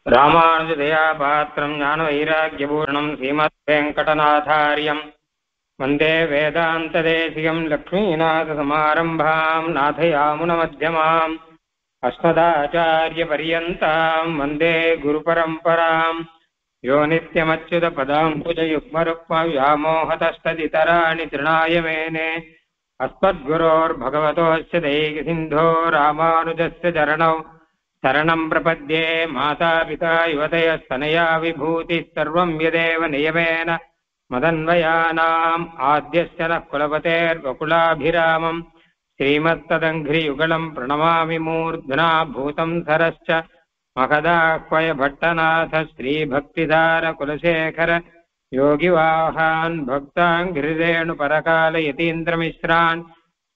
ராமானுஜதயா பாத்திரம் ஞான வைராக்கியபூர்ணம் ஸ்ரீமத் வெங்கடநாதாரியம் வந்தே வேதாந்ததேசிகம் லக்ஷ்மீநாதசமாரம்பாம் நாதயாமுனமத்தியமாம் அஸ்மதாச்சாரியபரியந்தாம் வந்தே குருபரம்பராம் யோ நித்யமच्युतपदाम्बुजयुग्मरुक्मव्यामोहतस्तदितराणि तृणाय मेने अस्मद्गुरोर्भगवतोऽस्य दैकसिन्धो रामानुजस्य चरणौ शरणं प्रपद्ये माता पिता युवतयस्तनया विभूतिः सर्वं यदेव नियमेन मदन्वयानाम् आद्यस्य नः कुलपतेर्वकुलाभिरामम् श्रीमत्तदङ्घ्रियुगलं प्रणमामि मूर्ध्ना भूतं सरश्च महदाह्वय भट्टनाथ श्रीभक्तिधार कुलशेखर योगिवाहान् भक्ताङ्घ्रिरेणुपरकाल यतीन्द्रमिश्रान्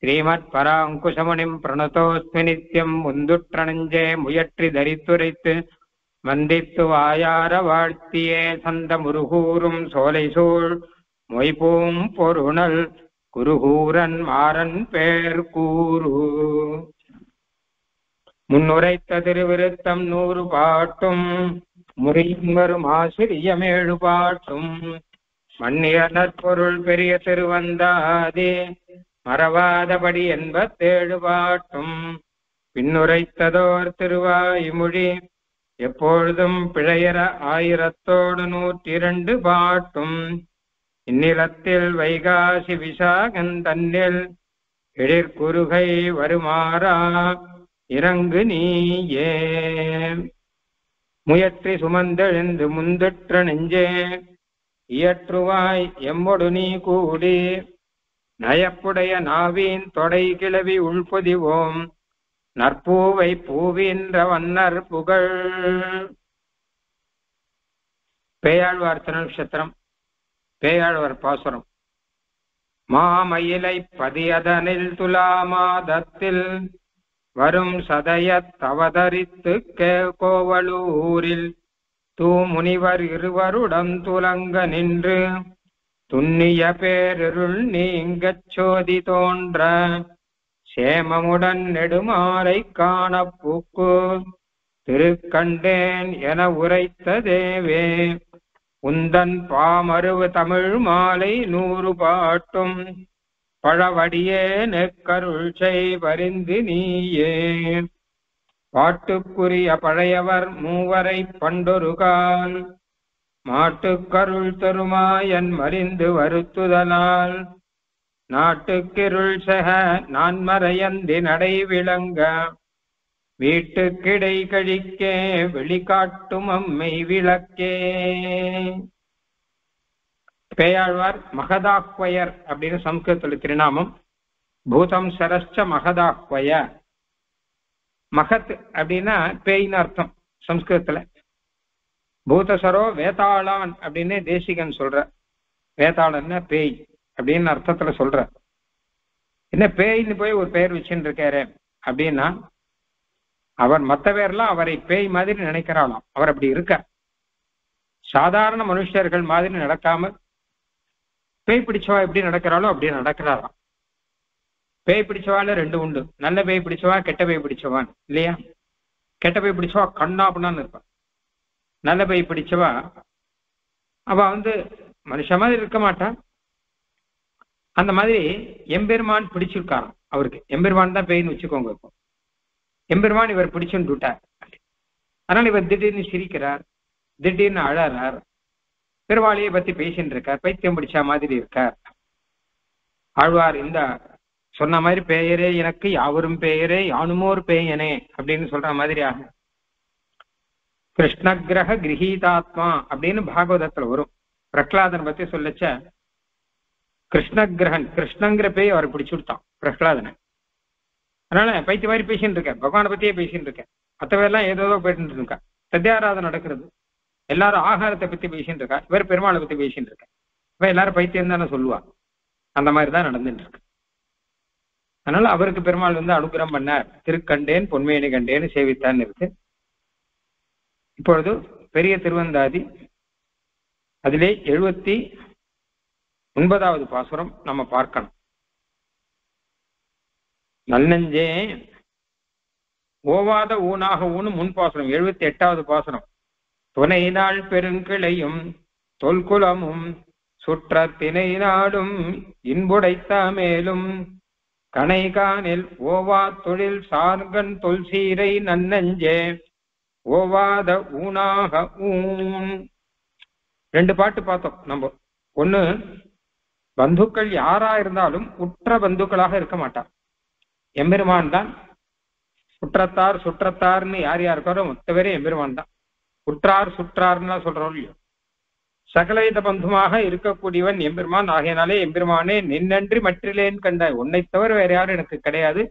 श्रीमत्पराङ्कुशमुनिं प्रणतोऽस्मि नित्यं मुन्दुट्टणञ्जे मुयट्रि धरितुरित् वन्दित्तु वायार वाழ்த்தியே சந்த முருகூரும் சோலைசூழ் மொய்பூம் பொருணல் குருகூரன் மாறன் பேர் கூறு முன்னுரைத்த திருவிருத்தம் 100 பாட்டும் முறையும் வரும் ஆசிரியமேழு பாட்டும் மன்னிய நற்பொருள் பெரிய திருவந்தாதே மறவாதபடி 87 பாட்டும் பின்னுரைத்ததோர் திருவாய்மொழி எப்பொழுதும் பிழையற 1102 பாட்டும் இந்நிலத்தில் வைகாசி விசாகன் தன்னில் எழிற்குறுகை வருமாறா இறங்கு நீயே முயற்றி சுமந்தெழுந்து முந்துற்ற நெஞ்சே இயற்றுவாய் எம்மொடு நீ கூடி நயப்புடைய நாவின் தொடை கிளவி உள்பொதிவோம் நற்பூவை பூவின்ற வன்னர் புகழ். பேயாழ்வார் திருநக்ஷத்திரம், பேயாழ்வார் பாசுரம். மாமயிலை பதியதனில் துலாமாதத்தில் வரும் சதயத் அவதரித்து கோவலூரில் தூமுனிவர் இருவருடன் துலங்க நின்று துண்ணிய பேரிருள் நீங்கச் சோதி தோன்ற சேமமுடன் நெடுமாலை காண பூக்கு திருக்கண்டேன் என உரைத்த தேவே உந்தன் பாமருவு தமிழ் மாலை 100 பாட்டும் பழவடியே நெக்கருள் செய் பரிந்து நீயே. பாட்டுக்குரிய பழையவர் மூவரை பண்டொரு கால் மாட்டுக்கருள் தருமாயன் மறிந்து வருத்துதலால் நாட்டுக்கிருள் செக நான்மறையந்தி நடை விளங்க வீட்டுக்கிடை கழிக்கே வெளிக்காட்டும் அம்மை விளக்கே. பேயாழ்வார் மகதாஹ்வயர் அப்படின்னு சம்ஸ்கிருதத்துல திருநாமம். பூதம் சரஸ்ச மகதாஹ்வய. மகத் அப்படின்னா பேய்னு அர்த்தம் சம்ஸ்கிருதத்துல. பூதசரோ வேதாளான் அப்படின்னு தேசிகன் சொல்ற. வேதாளன்னா பேய் அப்படின்னு அர்த்தத்துல சொல்ற. என்ன பேய்னு போய் ஒரு பெயர் வச்சுட்டு இருக்காரு அப்படின்னா அவர் மற்ற பேர்லாம் அவரை பேய் மாதிரி நினைக்கிறாளாம். அவர் அப்படி இருக்க சாதாரண மனுஷர்கள் மாதிரி நடக்காம பேய் பிடிச்சவா எப்படி நடக்கிறாளோ அப்படி நடக்கிறாராம். பேய் பிடிச்சவால 2 உண்டு. நல்ல பேய் பிடிச்சவா, கெட்ட பேய் பிடிச்சவான் இல்லையா? கெட்ட பேய் பிடிச்சவா கண்ணாப்புனான்னு இருப்பான். நல்ல பேய் பிடிச்சவா அவ மனுஷ மாதிரி இருக்க மாட்டான். அந்த மாதிரி எம்பெருமான் பிடிச்சிருக்காராம் அவருக்கு. எம்பெருமான் தான் பேய்னு வச்சுக்கோங்க. இப்போ எம்பெருமான் இவர் பிடிச்சுன்னு விட்டார். அதனால இவர் திடீர்னு சிரிக்கிறார், திடீர்னு அழறார், பெருவாளியை பத்தி பேசின்னு இருக்கார், பைத்தியம் பிடிச்ச மாதிரி இருக்கார். ஆழ்வார் இந்த சொன்ன மாதிரி பேயரே எனக்கு யாவரும் பேயரே யானுமோர் பேயனே அப்படின்னு சொல்ற மாதிரி ஆக கிருஷ்ணகிரக கிரகீதாத்மா அப்படின்னு பாகவதத்துல வரும். பிரகலாதன் பத்தி சொல்லச்ச கிருஷ்ணகிரகன், கிருஷ்ணங்கிற பேய் அவர் பிடிச்சுட்டான் பிரகலாதனை. அதனால பைத்திய மாதிரி பேசிட்டு இருக்கார், பகவானை பத்தியே பேசிட்டு இருக்கேன். மற்ற பேர்லாம் ஏதோ போயிட்டு இருக்கா. சத்தியாராதனை நடக்கிறது, எல்லாரும் ஆகாரத்தை பத்தி பேசிட்டு இருக்கா. இவர் பெருமாளை பத்தி பேசிட்டு இருக்க. இப்ப எல்லாரும் பைத்தியம் தானே சொல்லுவா. அந்த மாதிரிதான் நடந்துட்டு இருக்கு. அதனால அவருக்கு பெருமாள் அனுகிரகம் பண்ணார். திருக்கண்டேன் பொன்மேனி கண்டேன்னு சேவித்தான்னு இருக்கு. இப்பொழுது பெரிய திருவந்தாதி அதிலே 79வது பாசுரம் நம்ம பார்க்கணும். நல்லஞ்சே ஓவாத ஊனாக ஊன்னு முன் பாசுரம் 78வது பாசுரம். துணை நாள் பெருங்கிளையும் தொல்குலமும் சுற்றத்தினை நாடும் இன்புடைத்த மேலும் கணைகானில் ஓவா தொழில் சார்கன் தொல்சீரை நன்னஞ்சே ஓவாத ஊனாக ஊன். 2 பாட்டு பார்த்தோம் நம்ம. ஒண்ணு, பந்துக்கள் யாரா இருந்தாலும் உற்ற பந்துக்களாக இருக்க மாட்டார். எம்பெருமான் தான் குற்றத்தார் சுற்றத்தார்னு யார் யாருக்காரோ மொத்த பேரே எம்பெருமான் தான். உற்றார் சுற்றார்னா சொல்றோம் இல்லையோ, சகலவித பந்துமாக இருக்கக்கூடியவன் எம்பெருமான். ஆகையினாலே எம்பெருமானே நின்னன்றி மற்றிலேன் கண்ட, உன்னை தவிர வேற யாரும் எனக்கு கிடையாது.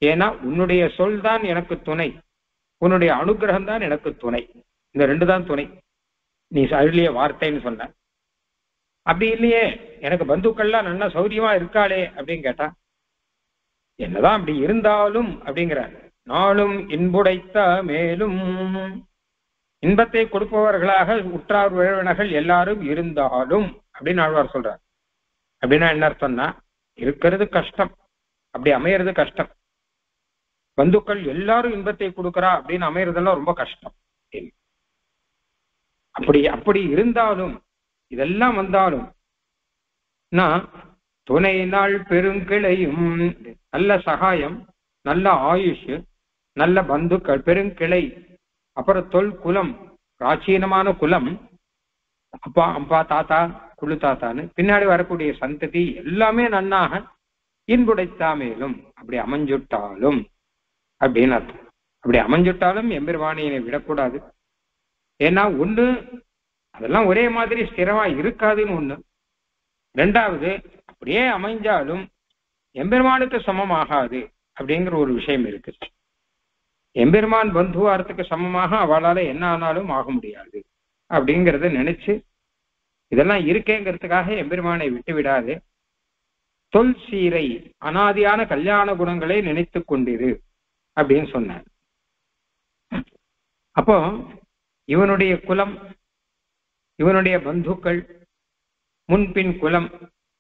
ஏன்னா உன்னுடைய சொல் தான் எனக்கு துணை, உன்னுடைய அனுகிரகம் தான் எனக்கு துணை. இந்த 2 தான் துணை. நீ அருளிய வார்த்தைன்னு சொன்ன. அப்படி இல்லையே, எனக்கு பந்துக்கள்லாம் நல்லா சௌரியமா இருக்காளே அப்படின்னு கேட்டா, என்னதான் அப்படி இருந்தாலும் அப்படிங்கிறார். நாளும் இன்புடைத்த மேலும், இன்பத்தை கொடுப்பவர்களாக உற்றார் உறவினர்கள் எல்லாரும் இருந்தாலும் அப்படின்னு ஆழ்வார் சொல்றார். அப்படின்னா என்ன அர்த்தம்னா, இருக்கிறது கஷ்டம், அப்படி அமையறது கஷ்டம். பந்துக்கள் எல்லாரும் இன்பத்தை கொடுக்கறா அப்படின்னு அமையறதெல்லாம் ரொம்ப கஷ்டம். அப்படி இருந்தாலும், இதெல்லாம் வந்தாலும் நான் துணை நாள் பெருங்கிளையும், நல்ல சகாயம், நல்ல ஆயுஷ், நல்ல பந்துக்கள், பெருங்கிளை, அப்புறம் தொல் குலம், பிராச்சீனமான குலம், அப்பா அப்பா தாத்தா குழு தாத்தான்னு பின்னாடி வரக்கூடிய சந்ததி எல்லாமே நன்னாக இன்புடைத்தா மேலும் அப்படி அமைஞ்சுட்டாலும் அப்படின்னு அர்த்தம். அப்படி அமைஞ்சுட்டாலும் எம்பெருமானியை விடக்கூடாது. ஏன்னா ஒண்ணு, அதெல்லாம் ஒரே மாதிரி ஸ்திரமா இருக்காதுன்னு ஒண்ணு. 2வது, அப்படியே அமைஞ்சாலும் எம்பெருமானுக்கு சமமாகாது அப்படிங்கிற ஒரு விஷயம் இருக்கு. எம்பெருமான் பந்துவாரத்துக்கு சமமாக அவளால என்ன ஆனாலும் ஆக முடியாது அப்படிங்கிறத நினைச்சு இதெல்லாம் இருக்கேங்கிறதுக்காக எம்பெருமானை விட்டு விடாது. தொல் சீரை, அனாதியான கல்யாண குணங்களை நினைத்து கொண்டிரு அப்படின்னு சொன்னார். அப்போ இவனுடைய குலம், இவனுடைய பந்துக்கள், முன்பின் குலம்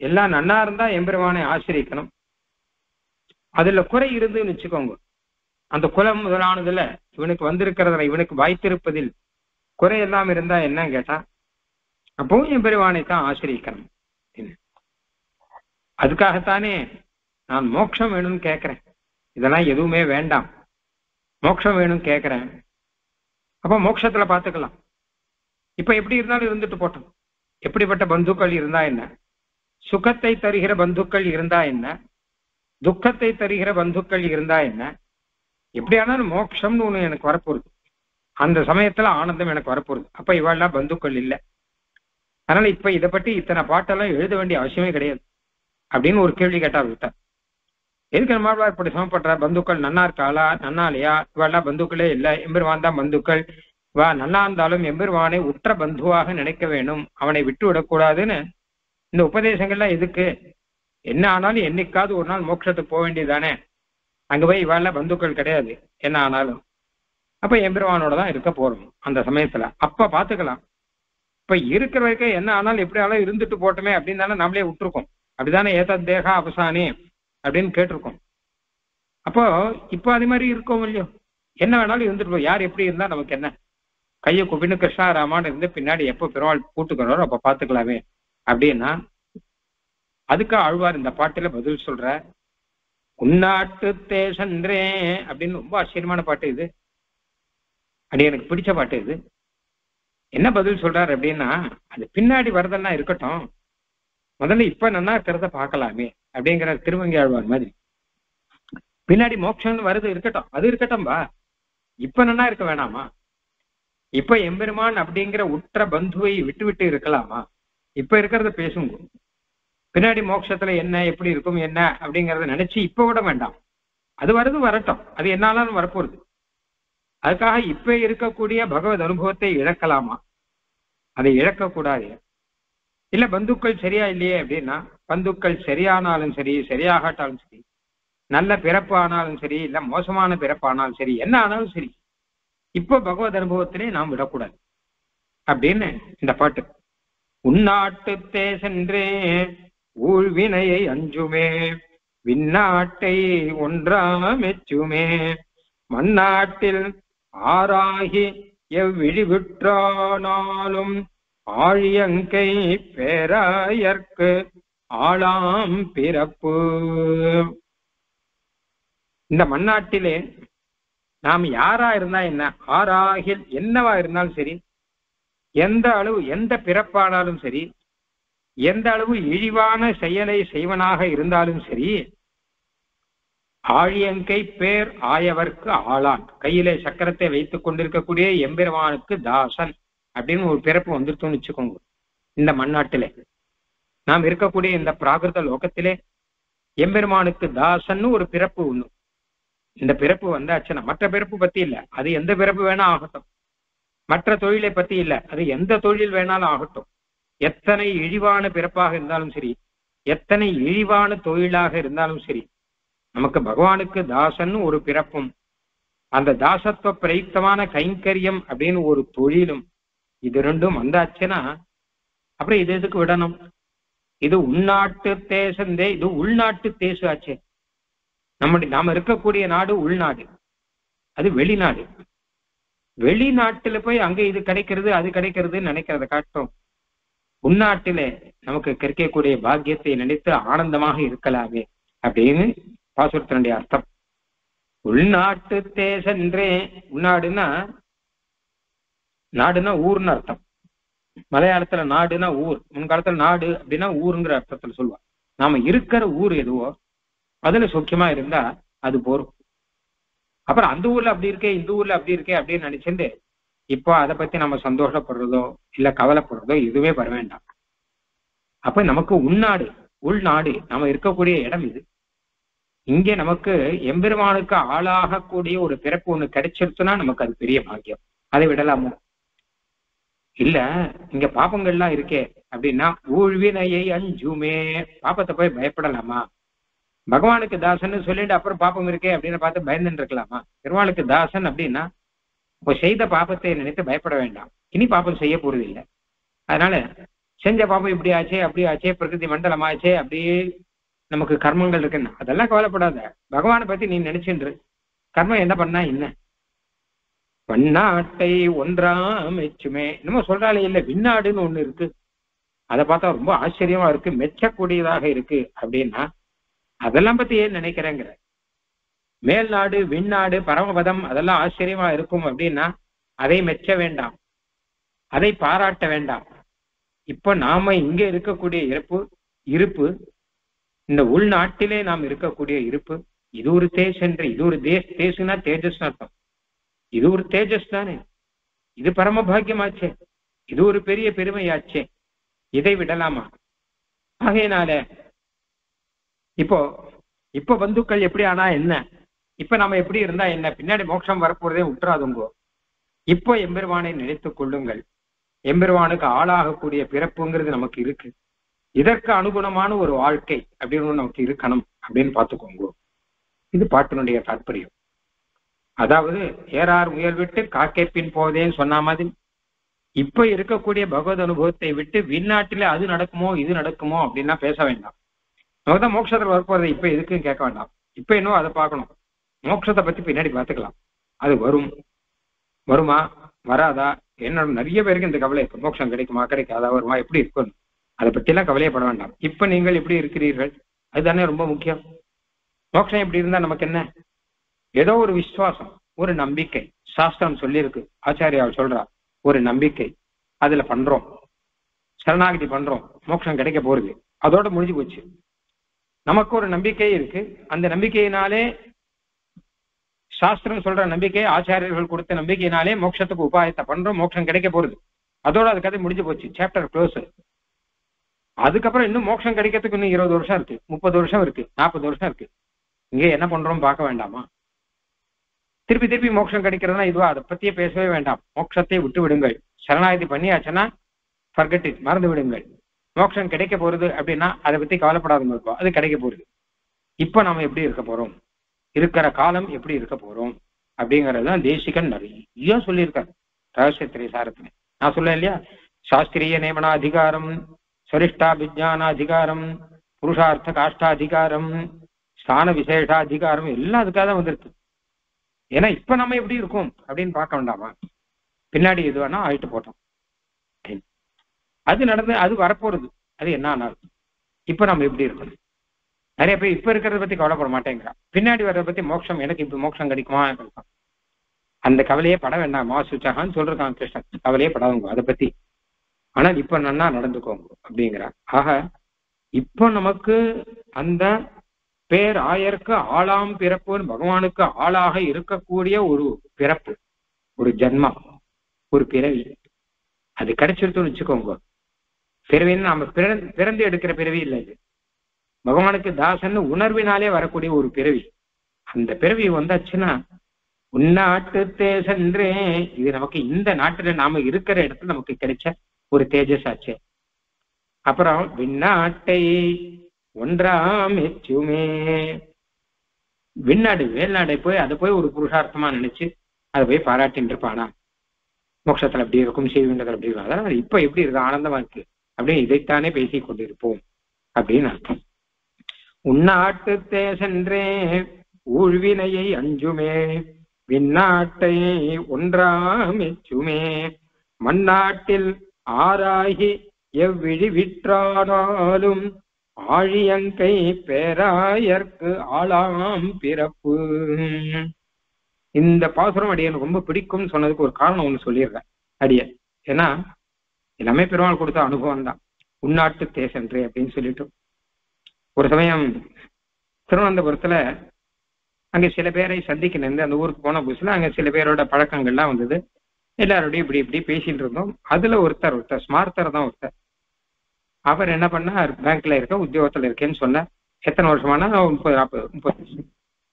எல்லாம் நன்னா இருந்தா எம்பெருமானை ஆசிரிக்கணும். அதுல குறை இருந்துன்னு வச்சுக்கோங்க, அந்த குலம் முதலானதுல இவனுக்கு வந்திருக்கிறதுல இவனுக்கு வாய்த்திருப்பதில் குறை எல்லாம் இருந்தா என்ன கேட்டா, அப்பவும் எம்பெருமானை தான் ஆசிரிக்கணும். அதுக்காகத்தானே நான் மோட்சம் வேணும்னு கேட்கிறேன். இதெல்லாம் எதுவுமே வேண்டாம், மோட்சம் வேணும்னு கேட்கிறேன். அப்ப மோட்சத்துல பாத்துக்கலாம். இப்ப எப்படி இருந்தாலும் இருந்துட்டு போட்டோம். எப்படிப்பட்ட பந்துக்கள் இருந்தா என்ன, சுகத்தை தருகிற பந்துக்கள் இருந்தா என்ன, துக்கத்தை தருகிற பந்துக்கள் இருந்தா என்ன, எப்படியானாலும் மோட்சம்னு ஒண்ணு எனக்கு வரப்போகுது. அந்த சமயத்துல ஆனந்தம் எனக்கு வரப்போகுது. அப்ப இவாள்லாம் பந்துக்கள் இல்லை. அதனால இப்ப இதை பற்றி இத்தனை பாட்டெல்லாம் எழுத வேண்டிய அவசியமே கிடையாது அப்படின்னு ஒரு கேள்வி கேட்டா விட்டார். எதுக்கு நம்மளா இப்படி சமப்படுற, பந்துக்கள் நன்னா இருக்காளா நன்னா இல்லையா, இவாள்லாம் பந்துக்களே இல்லை, எம்பெருமான் தான் பந்துக்கள், வா நன்னா இருந்தாலும் எம்பெருமானை உற்ற பந்துவாக நினைக்க வேணும், அவனை விட்டு விடக்கூடாதுன்னு இந்த உபதேசங்கள்லாம் எதுக்கு? என்ன ஆனாலும் என்னைக்காவது ஒரு நாள் மோட்சத்துக்கு போக வேண்டியதானே, அங்க போய் இவாள்லாம் பந்துக்கள் கிடையாது என்ன ஆனாலும். அப்ப எம்பெருமானோட தான் இருக்க போறோம் அந்த சமயத்துல, அப்ப பாத்துக்கலாம். இப்ப இருக்கிற வரைக்கும் என்ன ஆனாலும் எப்படி ஆனாலும் இருந்துட்டு போட்டோமே அப்படின்னு தானே நம்மளே விட்டுருக்கோம். அப்படிதானே ஏதா தேகா அவசானே அப்படின்னு கேட்டிருக்கோம். அப்போ இப்போ அது மாதிரி இருக்கோம் இல்லையோ, என்ன வேணாலும் இருந்துட்டு போ, யார் எப்படி இருந்தா நமக்கு என்ன, கையை குப்பின்னு கிருஷ்ணாராமான்னு இருந்து பின்னாடி எப்போ பெருமாள் கூட்டுக்கிறோம் அப்ப பாத்துக்கலாமே அப்படின்னா, அதுக்கு ஆழ்வார் இந்த பாட்டுல பதில் சொல்ற. உன்னாட்டு தேசன்றே அப்படின்னு ரொம்ப ஆச்சரியமான பாட்டு இது, அப்படி எனக்கு பிடிச்ச பாட்டு இது. என்ன பதில் சொல்றாரு அப்படின்னா, அது பின்னாடி வரதெல்லாம் இருக்கட்டும், முதல்ல இப்ப நன்னா இருக்கிறத பார்க்கலாமே அப்படிங்கிற திருவங்கி ஆழ்வார் மாதிரி. பின்னாடி மோட்சம்னு வருது இருக்கட்டும், அது இருக்கட்டும்பா, இப்ப நன்னா இருக்க வேணாமா? இப்ப எம்பெருமான் அப்படிங்கிற உற்ற பந்துவை விட்டு விட்டு இருக்கலாமா? இப்ப இருக்கிறத பேசுங்க, பின்னாடி மோட்சத்துல என்ன எப்படி இருக்கும் என்ன அப்படிங்கிறத நினைச்சு இப்ப விட வேண்டாம். அது வருது வரட்டும், அது என்னாலும் வரப்போகுது. அதுக்காக இப்ப இருக்கக்கூடிய பகவத் அனுபவத்தை இழக்கலாமா? அதை இழக்கக்கூடாது. இல்ல பந்துக்கள் சரியா இல்லையே அப்படின்னா, பந்துக்கள் சரியானாலும் சரி சரியாகட்டாலும் சரி, நல்ல பிறப்பு ஆனாலும் சரி இல்ல மோசமான பிறப்பு ஆனாலும் சரி, என்ன ஆனாலும் சரி, இப்ப பகவத் அனுபவத்திலே நாம் விடக்கூடாது அப்படின்னு இந்த பாட்டு. உன்னாட்டு தேசன்றே ஊழ்வினையை அஞ்சுமே, விண்ணாட்டை ஒன்றா மெச்சுமே, மண்ணாட்டில் ஆராகி எவ்விழி விற்றானாலும் ஆழியங்கை பேராயர்க்கு ஆளாம் பிறப்பு. இந்த மண்ணாட்டிலே நாம் யாரா இருந்தா என்ன, ஆறாகில் என்னவா இருந்தாலும் சரி, எந்த அளவு எந்த பிறப்பானாலும் சரி, எந்த அளவு இழிவான செயலை செய்வனாக இருந்தாலும் சரி, ஆழியங்கை பேர் ஆயவர்க்கு ஆளான், கையிலே சக்கரத்தை வைத்துக் கொண்டிருக்கக்கூடிய எம்பெருமானுக்கு தாசன் அப்படின்னு ஒரு பிறப்பு வந்துருத்தோம்னு வச்சுக்கோங்க. இந்த மண்ணாட்டிலே நாம் இருக்கக்கூடிய இந்த பிராகிருத லோகத்திலே எம்பெருமானுக்கு தாசன்னு ஒரு பிறப்பு ஒண்ணு. இந்த பிறப்பு வந்தாச்சுன்னா மற்ற பிறப்பு பத்தி இல்ல, அது எந்த பிறப்பு வேணா ஆகட்டும். மற்ற தொழிலை பத்தி இல்ல, அது எந்த தொழில் வேணாலும் ஆகட்டும். எத்தனை இழிவான பிறப்பாக இருந்தாலும் சரி, எத்தனை இழிவான தொழிலாக இருந்தாலும் சரி, நமக்கு பகவானுக்கு தாசன்னு ஒரு பிறப்பும், அந்த தாசத்துவ பிரயுக்தமான கைங்கரியம் அப்படின்னு ஒரு தொழிலும், இது ரெண்டும் வந்தாச்சுன்னா அப்புறம் இது எதுக்கு விடணும்? இது உள்நாட்டு தேசந்தே, இது உள்நாட்டு தேசு ஆச்சே. நாம இருக்கக்கூடிய நாடு உள்நாடு, அது வெளிநாடு. வெளிநாட்டுல போய் அங்க இது கிடைக்கிறது அது கிடைக்கிறதுன்னு நினைக்கிறத காட்டும் உள்நாட்டிலே நமக்கு கிடைக்கக்கூடிய பாக்கியத்தை நினைத்து ஆனந்தமாக இருக்கலாமே அப்படின்னு பாசுரத்தினுடைய அர்த்தம். உள்நாட்டு தேசன்றே, உள்நாடுன்னா நாடுனா ஊர்னு அர்த்தம். மலையாளத்துல நாடுனா ஊர், முன்காலத்துல நாடு அப்படின்னா ஊருங்கிற அர்த்தத்துல சொல்லுவாங்க. நாம இருக்கிற ஊர் எதுவோ அதுல சௌக்கியமா இருந்தா அது போரும். அப்புறம் அந்த ஊர்ல அப்படி இருக்கே இந்த ஊர்ல அப்படி இருக்கே அப்படின்னு நினைச்சுட்டு இப்போ அதை பத்தி நம்ம சந்தோஷப்படுறதோ இல்ல கவலைப்படுறதோ எதுவுமே வர வேண்டாம். அப்ப நமக்கு உள்நாடு உள்நாடு நம்ம இருக்கக்கூடிய இடம் இது. இங்கே நமக்கு எம்பெருமானுக்கு ஆளாகக்கூடிய ஒரு பிறப்பு ஒண்ணு கிடைச்சிருச்சுன்னா நமக்கு அது பெரிய பாக்கியம். அதை விடலாமோ? இல்ல இங்க பாப்பங்கள்லாம் இருக்கே அப்படின்னா ஊழ்வினையை அஞ்சுமே, பாப்பத்தை போய் பயப்படலாமா? பகவானுக்கு தாசன் சொல்லிட்டு அப்புறம் பாப்பம் இருக்கே அப்படின்னு பார்த்து பயந்துட்டு இருக்கலாமா? பெருமாளுக்கு தாசன் அப்படின்னா இப்போ செய்த பாப்பத்தை நினைத்து பயப்பட வேண்டாம். இனி பாப்பம் செய்ய போறது இல்லை. அதனால செஞ்ச பாப்பம் இப்படி ஆச்சே அப்படி ஆச்சே, பிரகிருதி மண்டலமாச்சே, அப்படியே நமக்கு கர்மங்கள் இருக்குன்னு அதெல்லாம் கவலைப்படாத. பகவானை பத்தி நீ நினைச்சுன்று கர்மம் என்ன பண்ணா என்ன, வண்ணாட்டை ஒன்றாம் மெச்சுமே என்னமோ சொல்றாலே இல்லை, விண்ணாடுன்னு ஒண்ணு இருக்கு. அதை பார்த்தா ரொம்ப ஆச்சரியமா இருக்கு, மெச்சக்கூடியதாக இருக்கு அப்படின்னா அதெல்லாம் பத்தி ஏன் நினைக்கிறேங்கிற. மேல்நாடு விண்ணாடு பரமபதம் அதெல்லாம் ஆச்சரியமா இருக்கும் அப்படின்னா அதை மெச்ச வேண்டாம், அதை பாராட்ட வேண்டாம். இப்ப நாம இங்க இருக்கக்கூடிய இருப்பு இந்த உள்நாட்டிலே நாம் இருக்கக்கூடிய இருப்பு, இது ஒரு தேஜ் என்று, இது ஒரு தேசுனா தேஜஸ் அர்த்தம். இது ஒரு தேஜஸ் தானே, இது பரம பாக்கியமாச்சே, இது ஒரு பெரிய பெருமையாச்சே, இதை விடலாமா? ஆகையினால இப்போ பந்துக்கள் எப்படி ஆனா என்ன, இப்ப நம்ம எப்படி இருந்தா என்ன, பின்னாடி மோட்சம் வரப்போறதே விட்டுறாதுங்கோ. இப்போ எம்பெருமானை நினைத்துக் கொள்ளுங்கள். எம்பெருமானுக்கு ஆளாகக்கூடிய பிறப்புங்கிறது நமக்கு இருக்கு. இதற்கு அனுகுணமான ஒரு வாழ்க்கை அப்படின்னு நமக்கு இருக்கணும் அப்படின்னு பார்த்துக்கோங்க. இது பாட்டினுடைய தாற்பயம். அதாவது ஏறார் முயல் விட்டு காக்கை பின் போதேன்னு சொன்ன மாதிரி இப்ப இருக்கக்கூடிய பகவத் அனுபவத்தை விட்டு விண்ணாட்டில அது நடக்குமோ இது நடக்குமோ அப்படின்னா பேச வேண்டாம். நமக்குதான் மோட்சத்தில் வரப்போறதை இப்ப எதுக்குன்னு கேட்க வேண்டாம். இப்ப இன்னும் அதை பார்க்கணும். மோட்சத்தை பத்தி பின்னாடி பார்த்துக்கலாம். அது வருமா வராதா, என்ன நிறைய பேருக்கு இந்த கவலை இருக்கு. மோட்சம் கிடைக்குமா கிடைக்காதா, வருமா எப்படி இருக்கும், அதை பத்தி எல்லாம் கவலையப்பட வேண்டாம். இப்ப நீங்கள் எப்படி இருக்கிறீர்கள் அதுதானே ரொம்ப முக்கியம். மோட்சம் எப்படி இருந்தா நமக்கு என்ன, ஏதோ ஒரு விசுவாசம், ஒரு நம்பிக்கை. சாஸ்திரம் சொல்லியிருக்கு, ஆச்சாரியால் சொல்றா, ஒரு நம்பிக்கை, அதுல பண்றோம், சரணாகதி பண்றோம், மோட்சம் கிடைக்க போறது, அதோட முடிஞ்சு போச்சு. நமக்கு ஒரு நம்பிக்கை இருக்கு. அந்த நம்பிக்கையினாலே, சாஸ்திரம் சொல்ற நம்பிக்கை, ஆச்சாரியர்கள் கொடுத்த நம்பிக்கையினாலே மோட்சத்துக்கு உபாயத்தை பண்றோம், மோட்சம் கிடைக்க போறது, அதோட அது கதை முடிஞ்சு போச்சு, சாப்டர் க்ளோஸ். அதுக்கப்புறம் இன்னும் மோட்சம் கிடைக்கிறதுக்கு இன்னும் 20 வருஷம் இருக்கு, 30 வருஷம் இருக்கு, 40 வருஷம் இருக்கு. இங்க என்ன பண்றோம் பார்க்க வேண்டாமா? திருப்பி மோட்சம் கிடைக்கிறதுனா இதுவா, அதை பத்தியே பேசவே வேண்டாம். மோட்சத்தை விட்டு விடுங்கள். சரணாகதி பண்ணியாச்சுன்னா ஃபர்கெட் இட், மறந்து விடுங்கள். மோட்சம் கிடைக்க போறது அப்படின்னா அதை பத்தி கவலைப்படாத இருக்கும், அது கிடைக்க போறது. இப்ப நம்ம எப்படி இருக்க போறோம், இருக்கிற காலம் எப்படி இருக்க போறோம் அப்படிங்கறதுதான் தேசிகன் நிறைய சொல்லியிருக்காரு ரகசியத்திரை சாரத்துல. நான் சொல்ல இல்லையா, சாஸ்திரிய நியமன அதிகாரம், சரிஷ்டா விஜான அதிகாரம், புருஷார்த்த காஷ்டா அதிகாரம், ஸ்தான விசேஷ அதிகாரம், எல்லாம் அதுக்காக தான் வந்திருக்கு. ஏன்னா இப்ப நம்ம எப்படி இருக்கோம் அப்படின்னு பார்க்க வேண்டாமா? பின்னாடி எது வேணா ஆயிட்டு போட்டோம். அது நடந்து அது வரப்போறது, அது என்ன ஆனாலும். இப்ப நம்ம எப்படி இருக்கணும்? நிறைய பேர் இப்ப இருக்கிறத பத்தி கவலைப்பட மாட்டேங்கிறான். பின்னாடி வர்றதை பத்தி மோட்சம், எனக்கு இப்ப மோட்சம் கிடைக்குமா, அந்த கவலையே பட வேண்டாம். மாசுச்சாகான்னு சொல்றான் கிருஷ்ணன், கவலையே படாதுங்க அதை பத்தி. ஆனால் இப்ப நன்னா நடந்துக்கோங்க அப்படிங்கிறான். ஆக இப்ப நமக்கு அந்த பேர் ஆயருக்கு ஆளாம் பிறப்பு, பகவானுக்கு ஆளாக இருக்கக்கூடிய ஒரு பிறப்பு, ஒரு ஜன்மா, ஒரு பிறவி அது கிடைச்சிருத்துன்னு வச்சுக்கோங்க. பிறவின்னு நாம பிறந்து எடுக்கிற பிறவி இல்லை, இது பகவானுக்கு தாசன்னு உணர்வினாலே வரக்கூடிய ஒரு பிறவி. அந்த பிறவி வந்தாச்சுன்னா உன்னாட்டு தேசன்றே, இது நமக்கு இந்த நாட்டுல நாம இருக்கிற இடத்துல நமக்கு கிடைச்ச ஒரு தேஜஸ் ஆச்சு. அப்புறம் விண்ணாட்டை ஒன்றாம் மெச்சுமே, விண்ணாடு வேல்நாடை போய் அதை போய் ஒரு புருஷார்த்தமா நினைச்சு அதை போய் பாராட்டின்னு இருப்பானா, மோட்சத்துல அப்படி இருக்கும், செய்வின்றதுல அப்படி இருக்கும். அதனால இப்ப எப்படி இருக்கு, ஆனந்தமா இருக்கு அப்படின்னு இதைத்தானே பேசி கொண்டிருப்போம் அப்படின்னு அர்த்தம். உன்னாட்டு தேசன்றே ஊழ்வினையை அஞ்சுமே, விண்ணாட்டை ஒன்றாம் மெச்சுமே, மண்ணாட்டில் ஆராகி எவ்விழி விற்றானாலும் ஆழியங்கை பேராயர்க்கு ஆளாம் பிறப்பு. இந்த பாசுரம் அடியனுக்கு ரொம்ப பிடிக்கும்னு சொன்னதுக்கு ஒரு காரணம் ஒண்ணு சொல்லிடுறேன் அடியன். ஏன்னா எல்லாமே பெருமாள் கொடுத்த அனுபவம் தான். உன்னாட்டு தேசன்றே அப்படின்னு சொல்லிட்டு ஒரு சமயம் திருவனந்தபுரத்துல அங்க சில பேரை சந்திக்க நேர்ந்து, அந்த ஊருக்கு போன புதுசுல அங்க சில பேரோட பழக்கங்கள்லாம் வந்தது. எல்லாரோடையும் இப்படி இப்படி பேசிட்டு இருந்தோம். அதுல ஒருத்தர் ஸ்மார்த்தர் தான் ஒருத்தர். அவர் என்ன பண்ணார், பேங்க்ல இருக்க உத்தியோகத்துல இருக்கேன்னு சொன்னார். எத்தனை வருஷமானா 30 40 30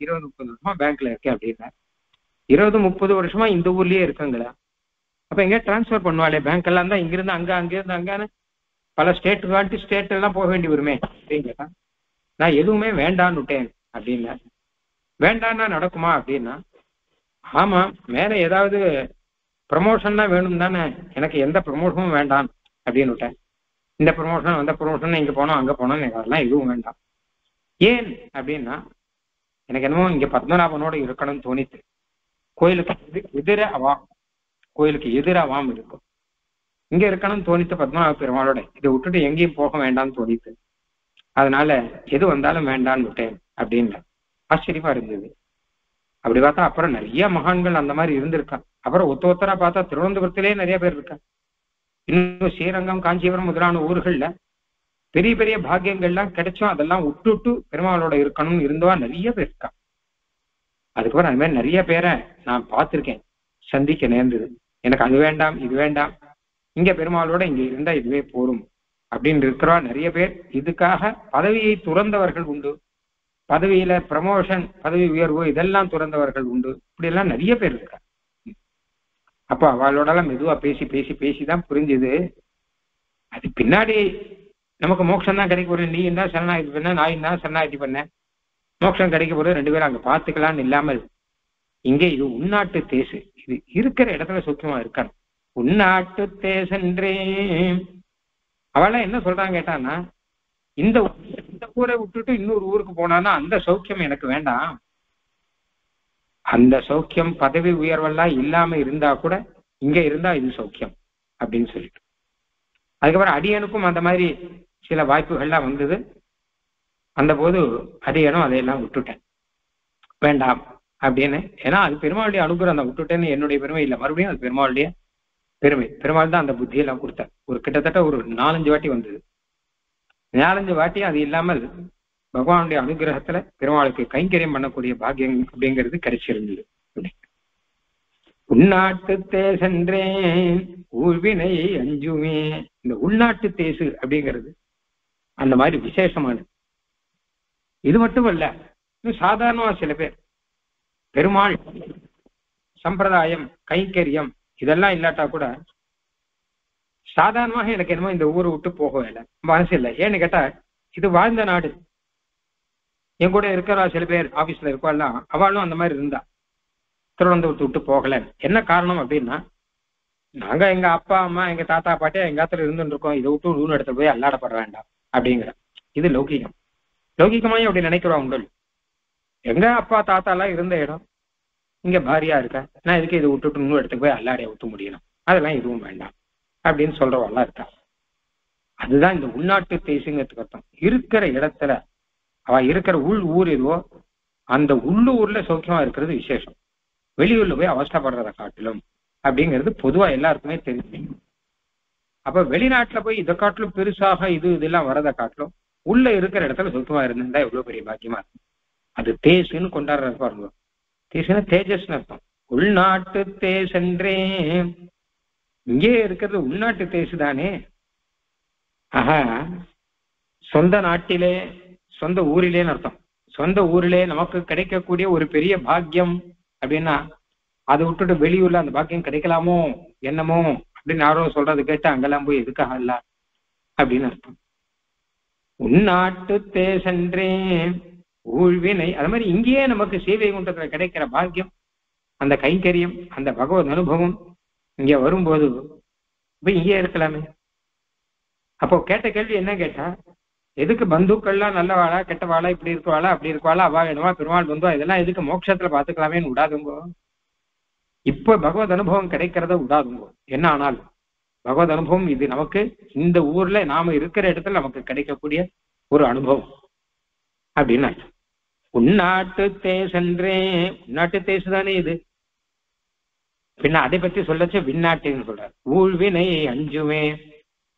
20 30 வருஷமா பேங்க்ல இருக்கேன் அப்படின்னா. 20 30 வருஷமா இந்த ஊர்லயே இருக்குங்களா? அப்ப எங்க டிரான்ஸ்பர் பண்ணுவாளே, பேங்க் எல்லாம் தான் இங்கிருந்து அங்க, அங்கிருந்து அங்கான பல ஸ்டேட் எல்லாம் போக வேண்டி வருமே அப்படின்னு கேட்டா, நான் எதுவுமே வேண்டான்னு விட்டேன் அப்படின்னா. வேண்டான்னா நடக்குமா அப்படின்னா, ஆமா மேல ஏதாவது ப்ரமோஷன் தான் வேணும் தானே, எனக்கு எந்த ப்ரமோஷனும் வேண்டாம் அப்படின்னு விட்டேன். இந்த ப்ரமோஷன் அந்த ப்ரமோஷன், இங்க போனோம் அங்க போனோம், எனக்கு அதெல்லாம் எதுவும் வேண்டாம். ஏன் அப்படின்னா, எனக்கு என்னமோ இங்க பத்மநாபனோட இருக்கணும்னு தோணித்து. கோயிலுக்கு எதிர அவாம், கோயிலுக்கு எதிர அவாம் இருக்கும், இங்க இருக்கணும்னு தோணித்து பத்மநாப பெருமாளோட. இதை விட்டுட்டு எங்கேயும் போக வேண்டாம்னு தோணித்து. அதனால எது வந்தாலும் வேண்டான்னு விட்டேன் அப்படின்னு. ஆச்சரியமா இருந்தது. அப்படி பார்த்தா அப்புறம் நிறைய மகான்கள் அந்த மாதிரி இருந்திருக்கா. அப்புறம் ஒத்தரா பார்த்தா திருவனந்தபுரத்திலே நிறைய பேர் இருக்கா. இன்னும் ஸ்ரீரங்கம், காஞ்சிபுரம் முதலான ஊர்கள்ல பெரிய பெரிய பாக்கியங்கள்லாம் கிடைச்சோம், அதெல்லாம் விட்டுட்டு பெருமாளோட இருக்கணும்னு இருந்தவா நிறைய பேர் இருக்கா. அதுக்கப்புறம் அது மாதிரி நிறைய பேரை நான் பார்த்திருக்கேன், சந்திக்க நேர்ந்தது. எனக்கு அது வேண்டாம் இது வேண்டாம், இங்க பெருமாளோட இங்க இருந்தா இதுவே போரும் அப்படின்னு இருக்கிறவா நிறைய பேர். இதுக்காக பதவியை துறந்தவர்கள் உண்டு, பதவியில ப்ரமோஷன் பதவி உயர்வு இதெல்லாம் துறந்தவர்கள் உண்டு. இப்படி எல்லாம் நிறைய பேர் இருக்கா. அப்ப அவளோடலாம் மெதுவா பேசி பேசி பேசிதான் புரிஞ்சுது, அது பின்னாடி நமக்கு மோட்சம் தான் கிடைக்க போறது. நீ என்ன சரணாகதி பண்ண, நான் என்ன சரணாகதி பண்ண, மோட்சம் கிடைக்க போறது ரெண்டு பேரும் அங்க பார்த்துக்கலான்னு இல்லாமல், இங்கே இது உள்நாட்டு தேசு, இது இருக்கிற இடத்துல சுத்தமா இருக்கணும். உள்நாட்டு தேசன்றே அவள என்ன சொல்றாங்க கேட்டான்னா, இந்த ஊரை விட்டுட்டு இன்னொரு ஊருக்கு போனான்னா அந்த சௌக்கியம் எனக்கு வேண்டாம், அந்த சௌக்கியம் பதவி உயர்வெல்லாம் இல்லாம இருந்தா கூட இங்க இருந்தா இது சௌக்கியம் அப்படின்னு சொல்லிட்டு. அதுக்கப்புறம் அடியனுக்கும் அந்த மாதிரி சில வாய்ப்புகள்லாம் வந்தது. அந்த போது அடியனும் அதையெல்லாம் விட்டுட்டேன், வேண்டாம் அப்படின்னு. ஏன்னா அது பெருமாளுடைய அனுகிரகம் தான். விட்டுட்டேன்னு என்னுடைய பெருமை இல்லை, மறுபடியும் அது பெருமாளுடைய பெருமை. பெருமாள் தான் அந்த புத்தியெல்லாம் கொடுத்தார். ஒரு கிட்டத்தட்ட ஒரு 4-5 வாட்டி வந்தது. 4-5 வாட்டி அது இல்லாமல் பகவானுடைய அனுகிரகத்துல பெருமாளுக்கு கைங்கரியம் பண்ணக்கூடிய பாக்கியம் அப்படிங்கிறது கிடைச்சிருந்தது. உள்நாட்டு தேசன்றே ஊழ்வினை அஞ்சுமே, இந்த உள்நாட்டு தேசு அப்படிங்கிறது அந்த மாதிரி விசேஷமானது. இது மட்டும் இல்ல, சாதாரணமா சில பேர் பெருமாள் சம்பிரதாயம் கைங்கரியம் இதெல்லாம் இல்லாட்டா கூட சாதாரணமாக எனக்கு என்னமோ இந்த ஊரை விட்டு போக இல்லை, மனசு இல்லை. ஏன்னு கேட்டா இது வாழ்ந்த நாடு. என் கூட இருக்கிறா சில பேர் ஆபீஸ்ல இருப்பாள்லாம், அவளும் அந்த மாதிரி இருந்தா திருவனந்தபுரத்தை விட்டு போகல. என்ன காரணம் அப்படின்னா, நாங்க எங்க அப்பா அம்மா எங்க தாத்தா பாட்டியா எங்காத்துல இருந்துட்டு இருக்கோம், இதை விட்டு ஊர் இடத்துல போய் அல்லாடப்பட வேண்டாம் அப்படிங்கிற இது லௌகிகம். லௌகிகமாயும் அப்படி நினைக்கிறோம் உங்கள். எங்க அப்பா தாத்தா எல்லாம் இருந்த இடம், இங்க பாரியா இருக்க, நான் இதுக்கு இதை விட்டுட்டு இன்னொரு இடத்துக்கு போய் அல்லாடைய ஊத்த முடியணும் அதெல்லாம் எதுவும் வேண்டாம் அப்படின்னு சொல்றவெல்லாம் இருக்கா. அதுதான் இந்த உள்நாட்டு தேசியங்கிறதுக்கு அர்த்தம். இருக்கிற இடத்துல அவ இருக்கிற ஊர் எதுவோ அந்த உள்ளூர்ல சௌக்கியமா இருக்கிறது விசேஷம். வெளியூர்ல போய் அவஸ்தப்படுறதை காட்டிலும் அப்படிங்கிறது பொதுவா எல்லாருக்குமே தெரிஞ்சு. அப்ப வெளிநாட்டுல போய் இதை காட்டிலும் பெருசாக இதெல்லாம் வரதை காட்டிலும் உள்ள இருக்கிற இடத்துல சுத்தமா இருந்தா எவ்வளவு பெரிய பாக்கியமா இருக்கும். அது தேசுன்னு கொண்டாடுறது பாருங்க. தேசுன்னா தேஜஸ்ன்னு அர்த்தம். உள்நாட்டு தேசென்றே, இங்கே இருக்கிறது உள்நாட்டு தேசு தானே. ஆஹா, சொந்த நாட்டிலே சொந்த ஊரிலேன்னு அர்த்தம். சொந்த ஊரிலே நமக்கு கிடைக்கக்கூடிய ஒரு பெரிய பாக்கியம் அப்படின்னா அதை விட்டுட்டு வெளியூர்ல அந்த பாக்கியம் கிடைக்கலாமோ என்னமோ அப்படின்னு யாரோ சொல்றது கேட்டா அங்கெல்லாம் போய் எதுக்காக இல்ல அப்படின்னு அர்த்தம். உள்நாட்டு தேசென்றே ஊழ்வினை, அது மாதிரி இங்கேயே நமக்கு சேவை குண்டத்துல கிடைக்கிற பாக்கியம், அந்த கைங்கரியம், அந்த பகவத் அனுபவம் இங்க வரும்போது இப்ப இங்கே இருக்கலாமே. அப்போ கேட்ட கேள்வி என்ன கேட்டா, எதுக்கு பந்துக்கள்லாம் நல்லவாளா கெட்டவாளா இப்படி இருக்குவாளா அப்படி இருக்குவாளா அவா வேணுமா பெருமாள் பந்துவா இதெல்லாம் எதுக்கு மோட்சத்துல பாத்துக்கலாமேன்னு விடாதுங்கோ. இப்ப பகவத் அனுபவம் கிடைக்கிறத விடாதுங்கோ. என்ன ஆனாலும் பகவத் அனுபவம் இது நமக்கு இந்த ஊர்ல நாம இருக்கிற இடத்துல நமக்கு கிடைக்கக்கூடிய ஒரு அனுபவம் அப்படின்னு அர்த்தம். உள்நாட்டு தேசென்றே, உள்நாட்டு தேசு தானே இது. பின்ன அதை பத்தி சொல்லச்சு விண்ணாட்டுன்னு சொல்றார். ஊழ்வினை அஞ்சுமே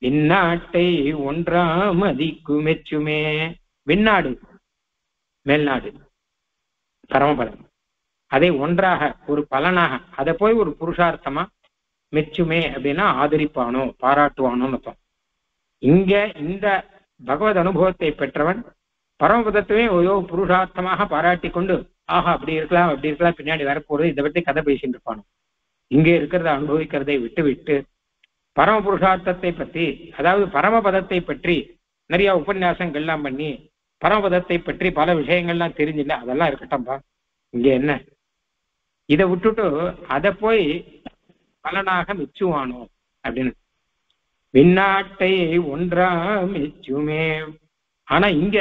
விண்ணாட்டை ஒன்றாம் அதிக்கு மெச்சுமே. விண்ணாடு மேல்நாடு பரமபதம், அதை ஒன்றாக ஒரு பலனாக அதை போய் ஒரு புருஷார்த்தமா மெச்சுமே அப்படின்னா ஆதரிப்பானோ பாராட்டுவானோன்னு அர்த்தம். இங்க இந்த பகவத் அனுபவத்தை பெற்றவன் பரமபதத்துவே ஏதோ புருஷார்த்தமாக பாராட்டி கொண்டு ஆஹா அப்படி இருக்கலாம் அப்படி இருக்கலாம் பின்னாடி வரப்போறது இதை பற்றி கதை பேசிட்டு இருப்பானோ. இங்கே இருக்கிறத அனுபவிக்கிறதை விட்டு விட்டு பரம புருஷார்த்தத்தை பற்றி, அதாவது பரமபதத்தை பற்றி நிறைய உபன்யாசங்கள்லாம் பண்ணி பரமபதத்தை பற்றி பல விஷயங்கள்லாம் தெரிஞ்சில்ல, அதெல்லாம் இருக்கட்டும்பா. இங்க என்ன இதை விட்டுட்டு அதை போய் பலனாக மெச்சுவானோ அப்படின்னு. விண்ணாட்டை ஒன்றா மெச்சுமே. ஆனா இங்க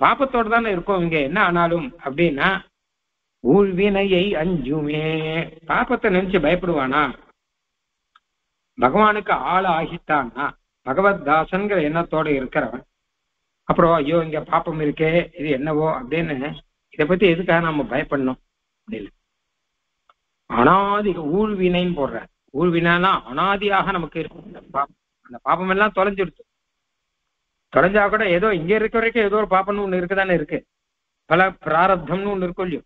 பாப்பத்தோட தானே இருக்கும். இங்க என்ன ஆனாலும் அப்படின்னா ஊழ்வினையை அஞ்சுமே. பாப்பத்தை நினைச்சு பயப்படுவானா? பகவானுக்கு ஆள் ஆகிட்டான்னா பகவத் தாசன்கிற எண்ணத்தோட இருக்கிறவன் அப்புறம் ஐயோ இங்க பாப்பம் இருக்கே இது என்னவோ அப்படின்னு இதை பத்தி எதுக்காக நம்ம பயப்படணும் அப்படின்னு. அனாதி ஊழ்வினைன்னு போடுற. ஊழ்வினா அனாதியாக நமக்கு இருக்கும் அந்த பாப்பம் எல்லாம் தொலைஞ்சிடுச்சு. தொலைஞ்சா கூட ஏதோ இங்க இருக்க வரைக்கும் ஏதோ ஒரு பாப்பம்னு ஒண்ணு இருக்குதானே இருக்கு. பல பிராரப்தம்னு ஒண்ணு இருக்கும் இல்லையோ.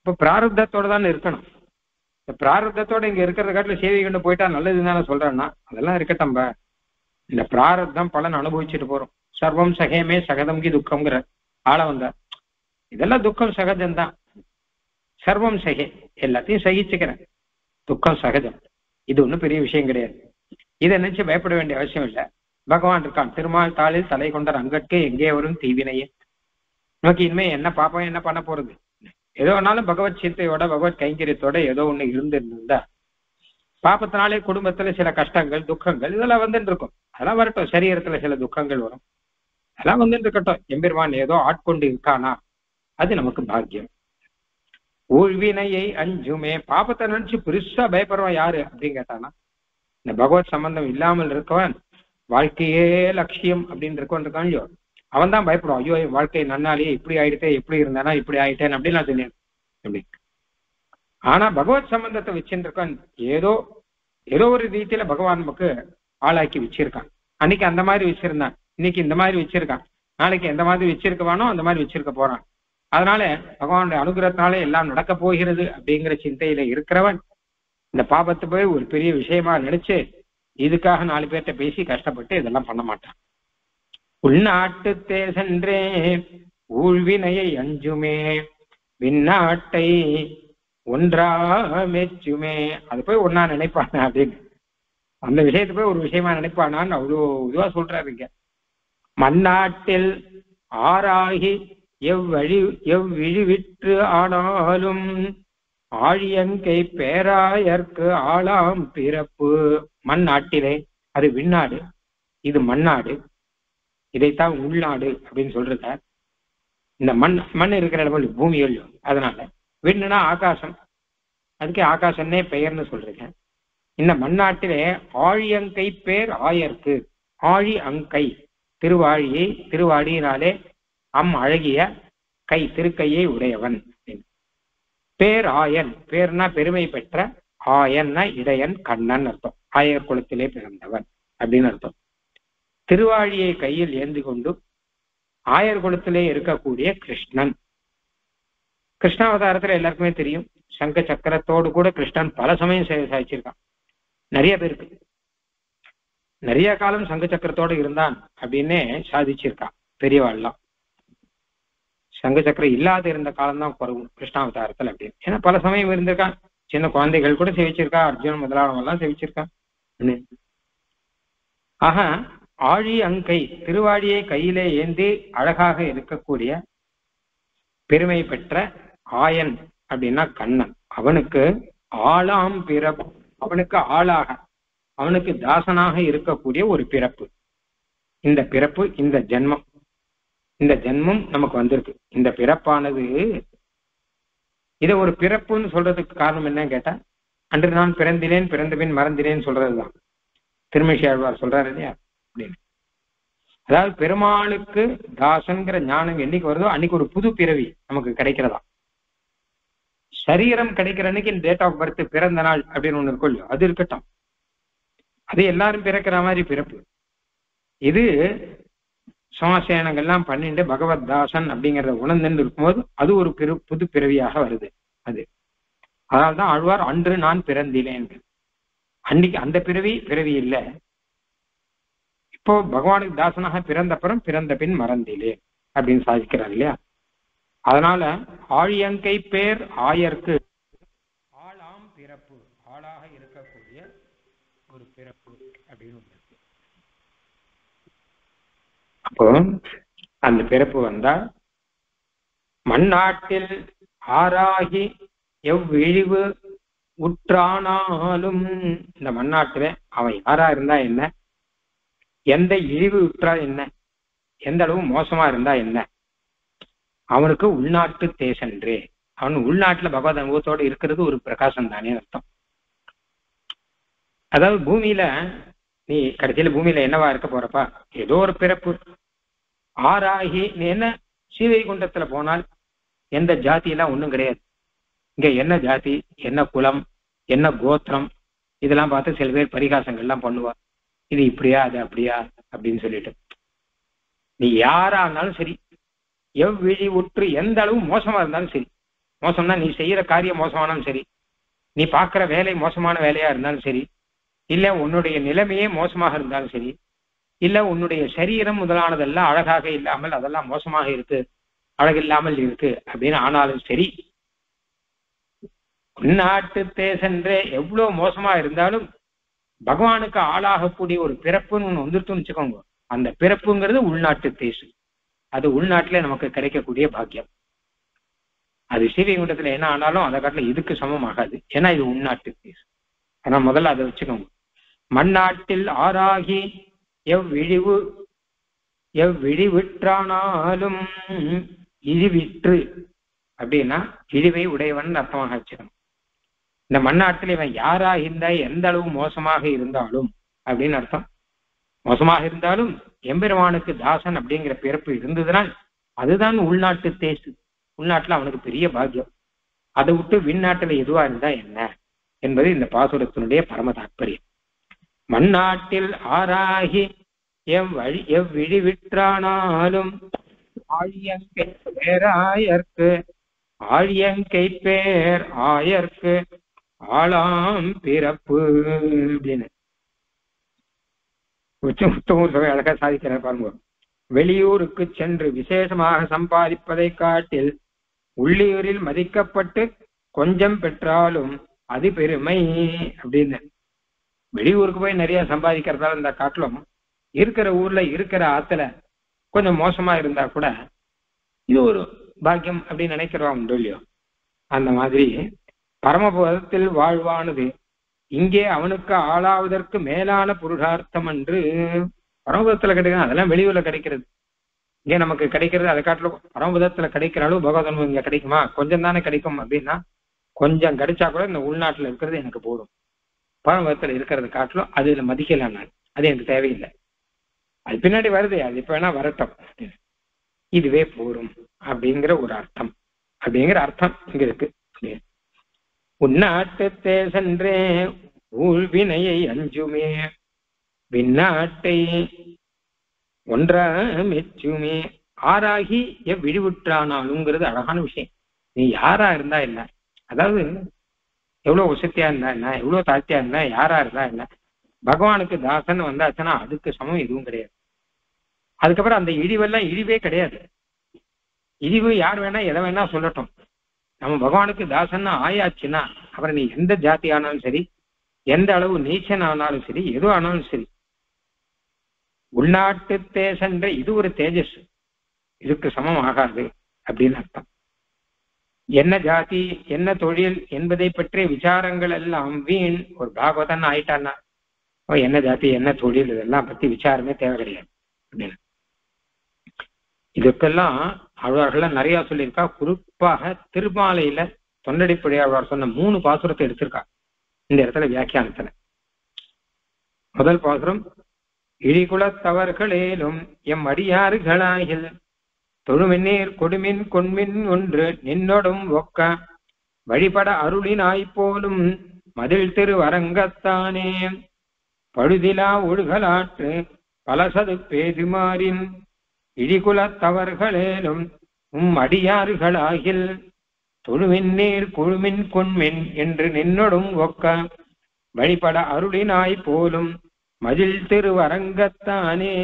இப்ப பிராரப்தத்தோட தானே இருக்கணும். இந்த பிராரப்தத்தோட இங்க இருக்கிறத காட்டுல சேவை கொண்டு போயிட்டா நல்லதுன்னு தானே சொல்றேன்னா அதெல்லாம் இருக்கட்டம்ப. இந்த பிராரப்தம் பலன் அனுபவிச்சுட்டு போறோம். சர்வம் சகேமே சகதம்கி துக்கம்ங்கிற ஆள வந்த இதெல்லாம் துக்கம் சகஜம்தான். சர்வம் சகே, எல்லாத்தையும் சகிச்சுக்கிறேன், துக்கம் சகஜம், இது ஒன்றும் பெரிய விஷயம் கிடையாது. இதை நினைச்சு பயப்பட வேண்டிய அவசியம் இல்லை. பகவான் இருக்கான். திருமால் தாளில் தலை கொண்ட ரங்கட்கு எங்கே வரும் தீவினையே. நமக்கு இனிமே என்ன பாப்போம், என்ன பண்ண போறது? ஏதோ ஒன்னாலும் பகவத் சிந்தையோட பகவத் கைங்கரியத்தோட ஏதோ ஒண்ணு இருந்திருந்தா பாப்பத்தினாலே குடும்பத்துல சில கஷ்டங்கள் துக்கங்கள் இதெல்லாம் வந்துட்டு இருக்கும். அதெல்லாம் வரட்டும். சரீரத்துல சில துக்கங்கள் வரும், அதெல்லாம் வந்துட்டு இருக்கட்டும். எம்பெருமான் ஏதோ ஆட்கொண்டு இருக்கானா அது நமக்கு பாக்கியம். ஊழ்வினையை அஞ்சுமே. பாப்பத்தை நினைச்சு பெருசா பயப்படுறவன் யாரு அப்படின்னு கேட்டானா இந்த பகவத் சம்பந்தம் இல்லாமல் இருக்கவன், வாழ்க்கையே லட்சியம் அப்படின்னு இருக்கவன் இருக்கான் இல்லையோ, அவன் தான் பயப்படுவான். ஐயோ வாழ்க்கை நன்னாலேயே இப்படி ஆயிட்டேன், எப்படி இருந்தானா இப்படி ஆயிட்டேன் அப்படின்னு நான் சொன்னேன் அப்படி. ஆனா பகவத் சம்பந்தத்தை வச்சுருக்கான். ஏதோ ஏதோ ஒரு ரீதியில பகவான் நமக்கு ஆளாக்கி வச்சிருக்கான். அன்னைக்கு அந்த மாதிரி வச்சிருந்தான், இன்னைக்கு இந்த மாதிரி வச்சிருக்கான், நாளைக்கு எந்த மாதிரி வச்சிருக்கவானோ அந்த மாதிரி வச்சிருக்க போறான். அதனால பகவானுடைய அனுகிரகத்தினால எல்லாம் நடக்க போகிறது அப்படிங்கிற சிந்தையில இருக்கிறவன் இந்த பாபத்தை போய் ஒரு பெரிய விஷயமா நினைச்சு இதுக்காக 4 பேர்கிட்ட பேசி கஷ்டப்பட்டு இதெல்லாம் பண்ண மாட்டான். உள்நாட்டு தேசென்றே ஊழ்வினையை அஞ்சுமே விண்ணாட்டை ஒன்றா மெச்சுமே. அது போய் ஒன்னா நினைப்பானா அப்படின்னு, அந்த விஷயத்தை போய் ஒரு விஷயமா நினைப்பானான்னு அவ்வளோ இதுவா சொல்றாருங்க. மண்ணாட்டில் ஆறாகி எவ்விழிவிற்று ஆனாலும் ஆழியங்கை பேராயர்க்கு ஆளாம் பிறப்பு. மண் நாட்டிலே, அது விண்ணாடு, இது மண்ணாடு, இதைத்தான் உள்நாடு அப்படின்னு சொல்றத. இந்த மண் இருக்கிற இடம் பூமியோ, அதனால விண்ணுனா ஆகாசம், அதுக்கு ஆகாசம்னே பெயர்னு சொல்றேன். இந்த மண்ணாட்டிலே ஆழியங்கை பேர் ஆயர்க்கு, ஆழி அங்கை திருவாழியை, திருவாழியினாலே அழகிய கை திருக்கையை உடையவன். பேர் ஆயன், பேர்னா பெருமை பெற்ற, ஆயன்னா இடையன் கண்ணன் அர்த்தம், ஆயர் குலத்திலே பிறந்தவன் அப்படின்னு அர்த்தம். திருவாழியை கையில் ஏந்தி கொண்டு ஆயர் குலத்திலே இருக்கக்கூடிய கிருஷ்ணன். கிருஷ்ணாவதாரத்துல எல்லாருக்குமே தெரியும், சங்க சக்கரத்தோடு கூட கிருஷ்ணன் பல சமயம் சாதிச்சிருக்கான். நிறைய பேருக்கு நிறைய காலம் சங்க சக்கரத்தோடு இருந்தான் அப்படின்னே சாதிச்சிருக்கான் பெரியவாள்லாம். சங்க சக்கரம் இல்லாத இருந்த காலம்தான் குறவும் கிருஷ்ணாவதாரத்தில் அப்படின்னு. ஏன்னா பல சமயம் இருந்திருக்கான், சின்ன குழந்தைகள் கூட சேவிச்சிருக்கா, அர்ஜுனன் முதலானவெல்லாம் சேவிச்சிருக்கான். ஆக ஆழி அங்கை திருவாழியை கையிலே ஏந்தி அழகாக இருக்கக்கூடிய பெருமை பெற்ற ஆயன் அப்படின்னா கண்ணன். அவனுக்கு ஆளாம் பிறப்பு, அவனுக்கு ஆளாக, அவனுக்கு தாசனாக இருக்கக்கூடிய ஒரு பிறப்பு. இந்த பிறப்பு, இந்த ஜென்மம், இந்த ஜென்மம் நமக்கு வந்திருக்கு. இந்த பிறப்பானது, இதை ஒரு பிறப்புன்னு சொல்றதுக்கு காரணம் என்னன்னு கேட்டா, அன்று நான் பிறந்தினேன் பிறந்த பின் மறந்தினேன்னு சொல்றதுதான். திருமேஷி ஆழ்வார் சொல்றாரு இல்லையா அப்படின்னு. அதாவது பெருமாளுக்கு தாசன்கிற ஞானம் என்னைக்கு வருதோ அன்னைக்கு ஒரு புது பிறவி நமக்கு கிடைக்கிறதா. சரீரம் கிடைக்கிற அன்னைக்கு டேட் ஆஃப் பர்த், பிறந்த நாள் அப்படின்னு ஒண்ணு இருக்கும் இல்லையோ, அது இருக்கட்டும், அது எல்லாரும் பிறக்கிற மாதிரி பிறப்பு. இது சமாசேனங்கள்லாம் பண்ணிட்டு பகவத் தாசன் அப்படிங்கிறத உணர்ந்து இருக்கும்போது அது ஒரு புது பிறவியாக வருது. அது அதனால்தான் ஆழ்வார் அன்று நான் பிறந்திலேன். அன்னைக்கு அந்த பிறவி இல்லை. இப்போ பகவானுக்கு தாசனாக பிறந்தப்புறம் பிறந்த பின் மறந்திலே அப்படின்னு சாதிக்கிறார் இல்லையா. அதனால ஆழியங்கை பேர் ஆயர்க்கு ஆளாம் பிறப்பு, ஆளாக இருக்கக்கூடிய ஒரு பிறப்பு அப்படின்னு இருக்கு. அப்போ அந்த பிறப்பு வந்தா மண்ணாட்டில் ஆறாகி எவ்விழிவு உற்றானாலும், இந்த மண்ணாட்டுல அவன் யாரா இருந்தா என்ன, எந்த இழிவு உற்றா என்ன, எந்த அளவு மோசமா இருந்தா என்ன, அவனுக்கு உள்நாட்டு தேசன்றே. அவன் உள்நாட்டுல பகவத் அனுபவத்தோடு இருக்கிறது ஒரு பிரகாசம் தானே அர்த்தம். அதாவது பூமியில நீ கடைசியில பூமியில என்னவா இருக்க போறப்பா, ஏதோ ஒரு பிறப்பு. ஆறாகி நீ என்ன ஸ்ரீவைகுண்டத்துல போனால் எந்த ஜாதியெல்லாம் ஒண்ணும் கிடையாது. இங்க என்ன ஜாதி, என்ன குலம், என்ன கோத்திரம், இதெல்லாம் பார்த்து சில பேர் பரிகாசங்கள்லாம் பண்ணுவா. இது இப்படியா அது அப்படியா அப்படின்னு சொல்லிட்டு, நீ யாரா இருந்தாலும் சரி, எவ்விழி உற்று எந்த அளவு மோசமா இருந்தாலும் சரி, மோசம்னா நீ செய்யற காரியம் மோசமானாலும் சரி, நீ பார்க்குற வேலை மோசமான வேலையா இருந்தாலும் சரி, இல்ல உன்னுடைய நிலைமையே மோசமாக இருந்தாலும் சரி, இல்ல உன்னுடைய சரீரம் முதலானதெல்லாம் அழகாக இல்லாமல் அதெல்லாம் மோசமாக இருக்கு, அழகில்லாமல் இருக்கு அப்படின்னு ஆனாலும் சரி, உள்நாட்டு தேசன்றே எவ்வளவு மோசமா இருந்தாலும் பகவானுக்கு ஆளாகக்கூடிய ஒரு பிறப்புன்னு ஒண்ணு வந்துருத்துன்னு வச்சுக்கோங்க. அந்த பிறப்புங்கிறது உள்நாட்டு தேசம். அது உள்நாட்டுல நமக்கு கிடைக்கக்கூடிய பாக்கியம். அது ஸ்ரீவைகுண்டத்துல என்ன ஆனாலும் அதை காட்டில இதுக்கு சமம் ஆகாது. ஏன்னா இது உள்நாட்டு தேசம். ஆனா முதல்ல அதை வச்சுக்கோங்க. மண்ணாட்டில் ஆறாகி எவ்விழிவிற்றானாலும் இழிவிற்று அப்படின்னா இழிவை உடையவன் அர்த்தமாக வச்சுக்கணும். இந்த மண்ணாட்டில் இவன் யாரா இருந்தா எந்த அளவு மோசமாக இருந்தாலும் அப்படின்னு அர்த்தம். மோசமாக இருந்தாலும் எம்பெருமானுக்கு தாசன் அப்படிங்கிற பிறப்பு இருந்ததுனால் அதுதான் உள்நாட்டு தேசு. உள்நாட்டுல அவனுக்கு பெரிய பாக்கியம். அதை விட்டு விண்ணாட்டுல எதுவா இருந்தா என்ன என்பது இந்த பாசுரத்தினுடைய பரம தாற்பயம். மண்ணாட்டில் ஆறாகி எவ்விழிவிற்றானாலும் ஆழியங்கை பேர் ஆயர்க்கு, ஆழியங்கை பேர் ஆயர்க்கு ஆளாம் பிறப்பு அப்படின்னு உத்தமூர் சபை அழகா சாதிக்கிறார் பாருங்க. வெளியூருக்கு சென்று விசேஷமாக சம்பாதிப்பதை காட்டில் உள்ளூரில் மதிக்கப்பட்டு கொஞ்சம் பெற்றாலும் அது பெருமை அப்படின்னு. வெளியூருக்கு போய் நிறைய சம்பாதிக்கிறதால இந்த காட்டிலும் இருக்கிற ஊர்ல இருக்கிற ஆத்துல கொஞ்சம் மோசமா இருந்தா கூட இது ஒரு பாக்கியம் அப்படின்னு நினைக்கிறவா உண்டு இல்லையோ. அந்த மாதிரி பரமபதத்தில் வாழ்வானது இங்கே அவனுக்கு ஆளாவதற்கு மேலான புருஷார்த்தம் என்று பரமபதத்துல கிடைக்கிறது. அதெல்லாம் வெளியூர்ல கிடைக்கிறது. இங்கே நமக்கு கிடைக்கிறது அதை காட்டிலும் பரமபதத்துல கிடைக்கிற அளவு பகவத் இங்க கிடைக்குமா? கொஞ்சம் தானே கிடைக்கும் அப்படின்னா கொஞ்சம் கிடைச்சா கூட இந்த உள்நாட்டுல இருக்கிறது எனக்கு போடும். பரமபதத்துல இருக்கிறது காட்டிலும் அதுல மதிக்கலாம் நான், அது எனக்கு தேவையில்லை, அது பின்னாடி வருது, அது இப்ப வேணா வரட்டும், இதுவே போரும் அப்படிங்கிற ஒரு அர்த்தம், அப்படிங்கிற அர்த்தம் இங்க இருக்கு. உன்னாட்டத்தே சென்றே ஊழ்வினையை அஞ்சுமே விண்ணாட்டை ஒன்றா மெச்சுமே ஆராகி விழிவுற்றானாலுங்கிறது அழகான விஷயம். நீ யாரா இருந்தா என்ன, அதாவது எவ்வளவு உசத்தியா இருந்தா என்ன, எவ்வளவு தாழ்த்தியா இருந்தா, யாரா இருந்தா என்ன, பகவானுக்கு தாசன் வந்தாச்சுன்னா அதுக்கு சமம் எதுவும் கிடையாது. அதுக்கப்புறம் அந்த இழிவெல்லாம் இழிவே கிடையாது. இழிவு யார் வேணா எதை வேணா சொல்லட்டும், நம்ம பகவானுக்கு தாசன்னா ஆயாச்சுன்னா அப்புறம் நீ எந்த ஜாதி ஆனாலும் சரி, எந்த அளவு நீச்சன் ஆனாலும் சரி, எது ஆனாலும் சரி, உள்நாட்டு தேசன்ற இது ஒரு தேஜஸ், இதுக்கு சமம் ஆகாது அப்படின்னு அர்த்தம். என்ன ஜாதி என்ன தொழில் என்பதை பற்றிய விசாரங்கள் எல்லாம் வீண். ஒரு பாகவதன் ஆயிட்டான்னா என்ன ஜாதி என்ன தொழில் இதெல்லாம் பத்தி விசாரமே தேவை கிடையாது அப்படின்னு. இதுக்கெல்லாம் ஆழ்வார்கள்லாம் நிறைய சொல்லியிருக்கா. குறிப்பாக திருமாலையில தொண்டடிப்படி ஆழ்வார் சொன்ன 3 பாசுரத்தை எடுத்திருக்கா இந்த இடத்துல வியாக்கியானத்துல. முதல் பாசுரம், இழிகுலத்தவர்களேலும் எம் அடியாறுகளாயில் தொழுமின்னீர் கொடுமின் கொன்மின் ஒன்று நின்னொடும் ஒக்க வழிபட அருளினாய் போலும் மதில் திருவரங்கத்தானே பழுதிலா ஒழுகலாற்று பலசது பேதுமாறின் இழிகுலத்தவர்களேலும் அடியாறுகளாகில் தொழுமின்னீர் கொழுமின் கொன்மின் என்று நின்னொடும் ஒக்க வழிபட அருளினாய் போலும் மதில் திருவரங்கத்தானே.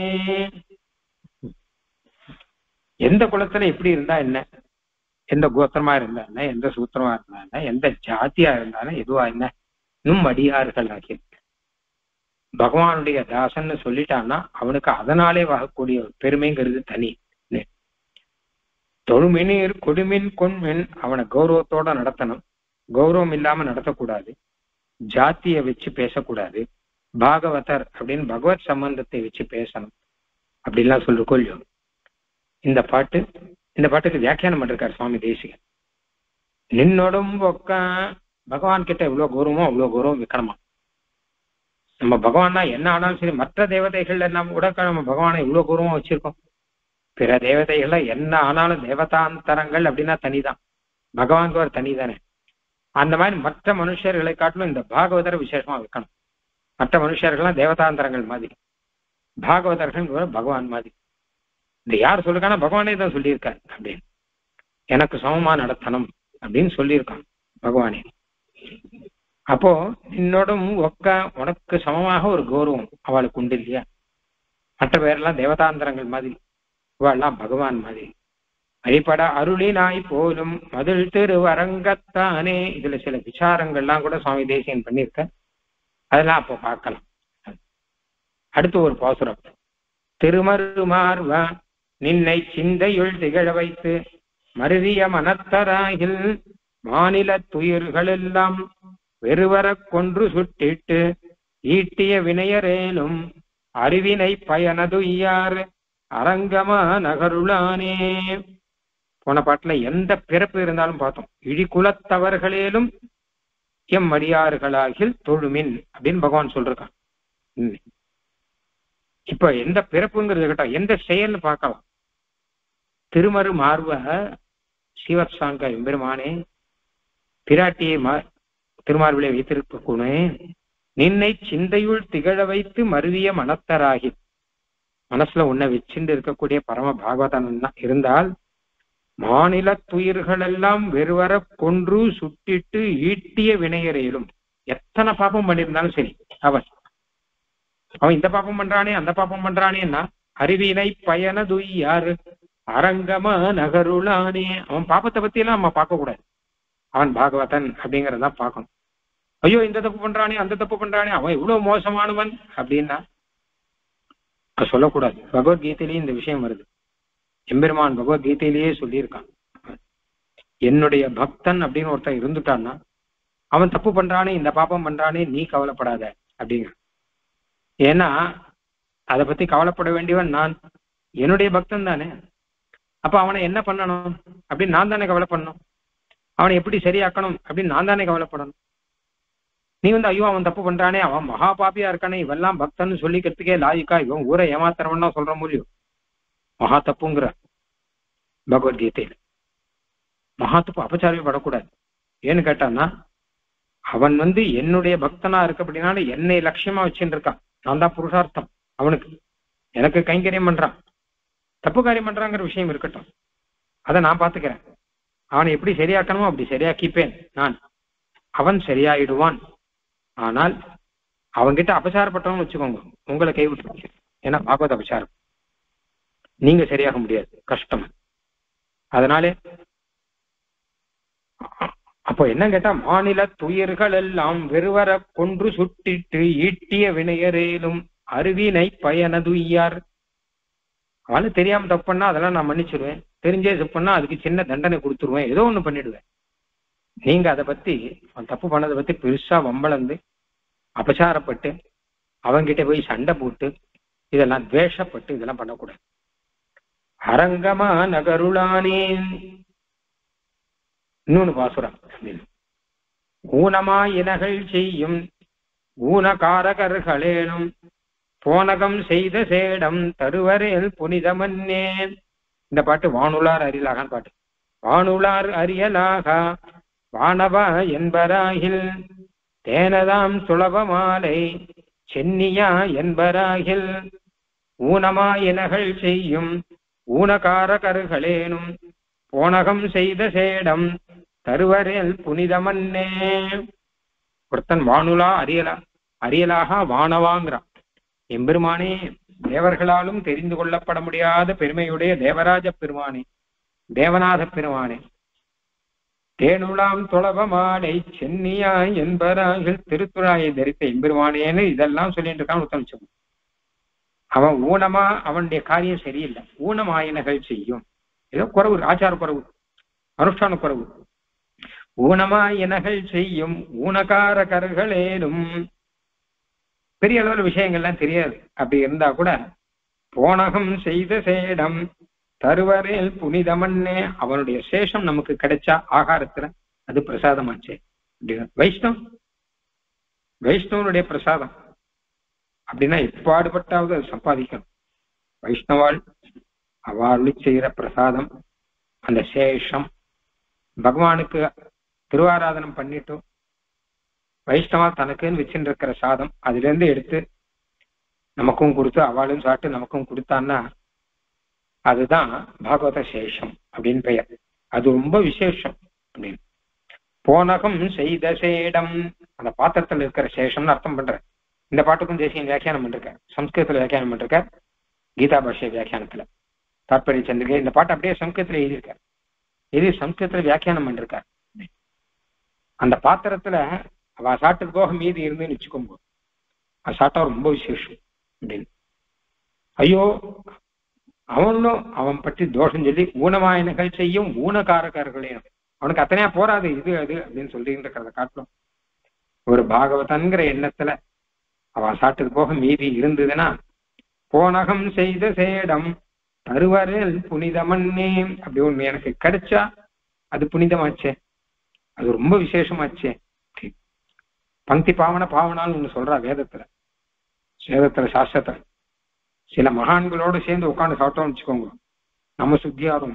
எந்த குலத்துல எப்படி இருந்தா என்ன, எந்த கோத்திரமா இருந்தா என்ன, எந்த சூத்திரமா இருந்தா என்ன, எந்த ஜாத்தியா இருந்தாலும் எதுவா என்ன அடியார்கள் ஆகிய பகவானுடைய தாசன்னு சொல்லிட்டான்னா அவனுக்கு அதனாலே வாங்கக்கூடிய ஒரு பெருமைங்கிறது தனி. தொழுமினீர் கொடுமின் கொன்மின் அவனை கௌரவத்தோட நடத்தணும், கௌரவம் இல்லாம நடத்தக்கூடாது, ஜாத்தியை வச்சு பேசக்கூடாது, பாகவதர் அப்படின்னு பகவத் சம்பந்தத்தை வச்சு பேசணும் அப்படின்லாம் சொல்லிருக்கோம் இல்லையோ. இந்த பாட்டுக்கு வியாக்கியானம் பண்ணிருக்காரு சுவாமி தேசிகன். நின்னோடும் ஒக்க பகவான் கிட்ட எவ்வளவு கௌரவமோ அவ்வளவு கௌரவம் வைக்கணுமா. நம்ம பகவான்னா என்ன ஆனாலும் சரி, மற்ற தேவதைகள்ல நம்ம கூட நம்ம பகவானை எவ்வளவு கௌரவமா வச்சிருக்கோம். பிற தேவதைகள்ல என்ன ஆனாலும் தேவதாந்தரங்கள் அப்படின்னா தனிதான், பகவானுக்கு ஒரு தனி தானே. அந்த மாதிரி மற்ற மனுஷர்களை காட்டிலும் இந்த பாகவதரை விசேஷமா வைக்கணும். மற்ற மனுஷர்கள்லாம் தேவதாந்தரங்கள் மாதிரி, பாகவதர்கள் பகவான் மாதிரி. இந்த யார் சொல்லிருக்கானா பகவானே தான் சொல்லியிருக்காரு அப்படின்னு, எனக்கு சமமா நடத்தணும் அப்படின்னு சொல்லியிருக்கான் பகவானே. அப்போ என்னோடும் ஒக்க உனக்கு சமமாக ஒரு கௌரவம் அவளுக்கு உண்டு இல்லையா. மற்ற பேரெல்லாம் தேவதாந்திரங்கள் மாதிரி, இவாள்லாம் பகவான் மாதிரி. வழிபட அருளினாய் போலும் மதில் திருவரங்கத்தானே. இதுல சில விசாரங்கள்லாம் கூட சுவாமி தேசியன் பண்ணியிருக்க, அதெல்லாம் அப்போ பார்க்கலாம். அடுத்து ஒரு பாசுரம், திருமருமார்வ நின்னை சிந்தையுள் திகழ வைத்து மருவிய மனத்தராகில் மாநில துயிர்கள் எல்லாம் வெறுவர கொன்று சுட்டிட்டு ஈட்டிய வினையரேலும் அறிவினை பயனதுய்யார் அரங்கமா நகருளானே. போன பாட்டுல எந்த பிறப்பு இருந்தாலும் பார்த்தோம். இழிகுலத்தவர்களேலும் எம் அடியார்களாகில் தொழுமின் அப்படின்னு பகவான் சொல்றான். இப்ப எந்த பிறப்புங்கிறது இருக்கட்டும், எந்த செயல்னு பார்க்கலாம். திருமரு மார்வ சிவசாங்க எம்பெருமானே, பிராட்டியை திருமார்பிலே வைத்திருக்கக்கூடே நின்னை சிந்தையுள் திகழ வைத்து மருவிய மனத்தராகி, மனசுல உன்னை வச்சிருந்து இருக்கக்கூடிய பரம பாகவதன் இருந்தால் மாநில துயிர்கள் எல்லாம் வெறுவர கொன்று சுட்டிட்டு ஈட்டிய வினையறையிலும், எத்தனை பாப்பம் பண்ணியிருந்தாலும் சரி, அவன் இந்த பாப்பம் பண்றானே அந்த பாப்பம் பண்றானேன்னா அறிவினை பயனதுய்யாரு அரங்கம நகருளானே. அவன் பாப்பத்தை பத்தி எல்லாம் நம்ம பார்க்க கூடாது, அவன் பாகவதன் அப்படிங்கறதான் பார்க்கணும். ஐயோ இந்த தப்பு பண்றானே அந்த தப்பு பண்றானே அவன் இவ்வளவு மோசமானவன் அப்படின்னா சொல்லக்கூடாது. பகவத்கீதையிலேயே இந்த விஷயம் வருது. எம்பெருமான் பகவத்கீதையிலேயே சொல்லியிருக்கான், என்னுடைய பக்தன் அப்படின்னு ஒருத்தன் இருந்துட்டான்னா அவன் தப்பு பண்றானே இந்த பாப்பம் பண்றானே நீ கவலைப்படாத அப்படிங்கிற. ஏன்னா அதை பத்தி கவலைப்பட வேண்டியவன் நான், என்னுடைய பக்தன் தானே. அப்ப அவனை என்ன பண்ணணும் அப்படின்னு நான் தானே கவலைப்படணும், அவனை எப்படி சரியாக்கணும் அப்படின்னு நான் தானே கவலைப்படணும். நீ ஐயோ அவன் தப்பு பண்றானே, அவன் மகா பாப்பியா இருக்கானே, இவெல்லாம் பக்தன்னு சொல்லிக்கிறதுக்கே லாயிக்கா, இவன் ஊரை ஏமாத்துறவன்னா சொல்ற முடியும். மகா தப்புங்கிற பகவத்கீதையில மகா தப்பு அபச்சாரமே படக்கூடாது. ஏன்னு கேட்டான்னா, அவன் என்னுடைய பக்தனா இருக்க அப்படின்னால என்னை லட்சியமா வச்சுட்டு இருக்கான். நான் தான் புருஷார்த்தம் அவனுக்கு, எனக்கு கைங்கரியம் பண்றான். தப்பு காரியம் பண்றாங்கிற விஷயம் இருக்கட்டும், அதை நான் பாத்துக்கிறேன். அவனை எப்படி சரியாக்கணுமோ அப்படி சரியாக்கிப்பேன் நான். அவன் சரியாயிடுவான். ஆனால் அவன்கிட்ட அபச்சாரப்பட்டவன்னு வச்சுக்கோங்க, உங்களை கைவிட்டு. ஏன்னா பாகவத அபச்சாரம், நீங்க சரியாக முடியாது, கஷ்டம். அதனாலே அப்போ என்ன கேட்டா, மாநில துயர்கள் எல்லாம் வெறுவர கொன்று சுட்டிட்டு ஈட்டிய வினையரேலும் அருவினை பயனதுய்யார். அவனு தெரியாம தப்பு பண்ணா அதெல்லாம் நான் மன்னிச்சிடுவேன், தெரிஞ்சே தப்பு பண்ணா அதுக்கு சின்ன தண்டனை கொடுத்துருவேன், ஏதோ ஒண்ணு பண்ணிடுவேன். நீங்க அதை பத்தி, அவன் தப்பு பண்ணதை பத்தி பெருசா வம்பளந்து அபச்சாரப்பட்டு அவங்கிட்ட போய் சண்டை போட்டு இதெல்லாம் துவேஷப்பட்டு இதெல்லாம் பண்ணக்கூடாது. அரங்கமா நகருளானேன் இன்னொன்னு பாசுரம். ஊனமா இனகள் செய்யும் ஊனகாரகர்களேனும் போனகம் செய்த சேடம் தருவரேல் புனிதமன்னே. இந்த பாட்டு வானுளார் அரியலாகான்னு பாட்டு. வானுளார் அரியலாக வானவா என்பராகில் தேனதாம் சுலபமாலை சென்னியா என்பராகில் ஊனமா இனகள் செய்யும் ஊனகாரகர்களேனும் போனகம் செய்த சேடம் தருவரேல் புனிதமன்னே. ஒருத்தன் வானுலா அரியலாக வானவாங்கிறான். எம்பெருமானே, தேவர்களாலும் தெரிந்து கொள்ளப்பட முடியாத பெருமையுடைய தேவராஜ பெருமானே, தேவநாத பெருமானே, தேனுலாம் தொளவமாலை சென்னியாய் என்பராகில் திருத்துறாயை தரித்த எம்பெருமானேன்னு இதெல்லாம் சொல்லிட்டு இருக்கான் ஒருத்தன் வச்சுக்கணும். அவன் ஊனமா, அவனுடைய காரியம் சரியில்லை, ஊனமாயினகள் செய்யும், ஏதோ குறவு, ஆச்சார குறவு, அனுஷ்டான குறவு. ஊனமாயினகள் செய்யும் ஊனகாரகர்களேனும், பெரிய அளவில் விஷயங்கள்லாம் தெரியாது. அப்படி இருந்தா கூட போனகம் செய்த சேடம் தருவரேல் புனிதமன்னே, அவனுடைய சேஷம் நமக்கு கிடைச்சா ஆகாரத்துல அது பிரசாதமாச்சே. வைஷ்ணவனுடைய பிரசாதம் அப்படின்னா எப்பாடுபட்டாவது அது சம்பாதிக்கணும். வைஷ்ணவாள் அவளி செய்கிற பிரசாதம், அந்த சேஷம் பகவானுக்கு திருவாராதனம் பண்ணிட்டு வைஷ்ணவா தனக்குன்னு வச்சுட்டு இருக்கிற சாதம் அதுல இருந்து எடுத்து நமக்கும் கொடுத்து அவளும் சாப்பிட்டு நமக்கும் கொடுத்தான்னா அதுதான் பாகவத சேஷம் அப்படின்னு பெயர். அது ரொம்ப விசேஷம் அப்படின்னு. போனகம் செய்த சேடம், அந்த பாத்திரத்துல இருக்கிற சேஷம்னு அர்த்தம் பண்ற. இந்த பாட்டுக்கும் தேசியம் வியாக்கியானம் பண்ணிருக்க, சம்ஸ்கிருதத்துல வியாக்கியானம் பண்ணிருக்க, கீதா பாஷ்ய வியாக்கியானத்துல தாற்பரிய சந்திரிகை. இந்த பாட்டு அப்படியே சம்ஸ்கிருதத்துல எழுதியிருக்க, எழுதி சம்ஸ்கிருதத்துல வியாக்கியானம் பண்ணிருக்க. அந்த பாத்திரத்துல அவ சாப்பிட்டு போக மீதி இருந்துன்னு வச்சுக்கோங்க, அது சாப்பிட்டா ரொம்ப விசேஷம் அப்படின்னு. ஐயோ அவனும் அவன் பற்றி தோஷம் சொல்லி ஊனமாயினகள் செய்யும் ஊனகாரகர்களையும், அவனுக்கு அத்தனையா போராது இது அது அப்படின்னு சொல்லிட்டு இருக்கிறத காட்டும். ஒரு பாகவதன்கிற எண்ணத்துல அவன் சாப்பிட்டு போக மீதி இருந்ததுன்னா போனகம் செய்த சேடம் தருவரேல் புனிதமன்னே, அப்படி ஒண்ணு எனக்கு கிடைச்சா அது புனிதமாச்சே, அது ரொம்ப விசேஷமாச்சே. பங்கி பாவன பாவனான்னு ஒண்ணு சொல்றா வேதத்துல, சாஸ்திரத்துல. சில மகான்களோடு சேர்ந்து உட்காந்து சாப்பிட்டோம்னு வச்சுக்கோங்க, நம்ம சுத்தியாரும்.